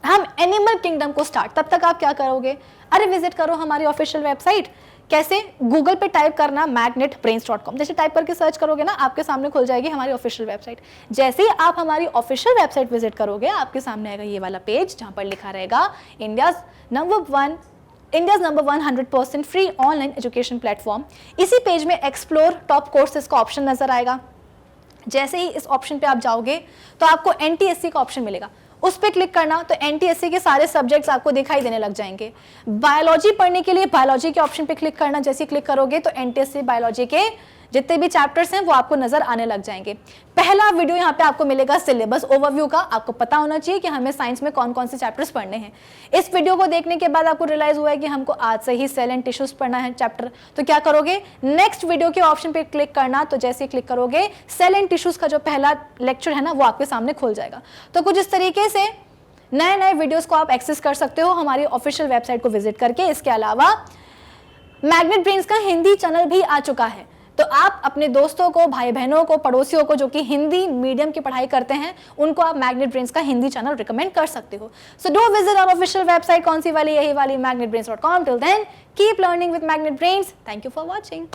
हम एनिमल किंगडम को स्टार्ट। तब तक आप क्या करोगे, अरे विजिट करो हमारी ऑफिशियल वेबसाइट। कैसे, गूगल पे टाइप करना magnetbrains.com, जैसे टाइप करके सर्च करोगे ना आपके सामने खुल जाएगी हमारी ऑफिशियल वेबसाइट। जैसे ही आप हमारी ऑफिशियल वेबसाइट विजिट करोगे आपके सामने आएगा ये वाला पेज जहां पर लिखा रहेगा India's number 100% free online education platform. इसी पेज में एक्सप्लोर टॉप कोर्सेज का ऑप्शन नजर आएगा। जैसे ही इस ऑप्शन पे आप जाओगे तो आपको NTSC का ऑप्शन मिलेगा, उस पर क्लिक करना तो NTSC के सारे सब्जेक्ट्स आपको दिखाई देने लग जाएंगे। बायोलॉजी पढ़ने के लिए बायोलॉजी के ऑप्शन पे क्लिक करना, जैसे ही क्लिक करोगे तो NTSC बायोलॉजी के जितने भी चैप्टर्स हैं वो आपको नजर आने लग जाएंगे। पहला वीडियो यहाँ पे आपको मिलेगा सिलेबस ओवरव्यू का, आपको पता होना चाहिए कि हमें साइंस में कौन कौन से चैप्टर्स पढ़ने हैं। इस वीडियो को देखने के बाद आपको रियलाइज हुआ है कि हमको आज से ही सेल एंड टिश्यूज पढ़ना है चैप्टर, तो क्या करोगे, नेक्स्ट वीडियो के ऑप्शन पे क्लिक करना, तो जैसे ही क्लिक करोगे सेल एंड टिश्यूज का जो पहला लेक्चर है ना वो आपके सामने खुल जाएगा। तो कुछ इस तरीके से नए नए वीडियोस को आप एक्सेस कर सकते हो हमारी ऑफिशियल वेबसाइट को विजिट करके। इसके अलावा मैग्नेट ब्रेन्स का हिंदी चैनल भी आ चुका है, तो आप अपने दोस्तों को, भाई बहनों को, पड़ोसियों को जो कि हिंदी मीडियम की पढ़ाई करते हैं उनको आप मैग्नेट ब्रेन्स का हिंदी चैनल रिकमेंड कर सकते हो। So do visit our official website, कौन सी वाली, यही वाली magnetbrains.com। Till then keep learning with Magnet Brains. Thank you for watching.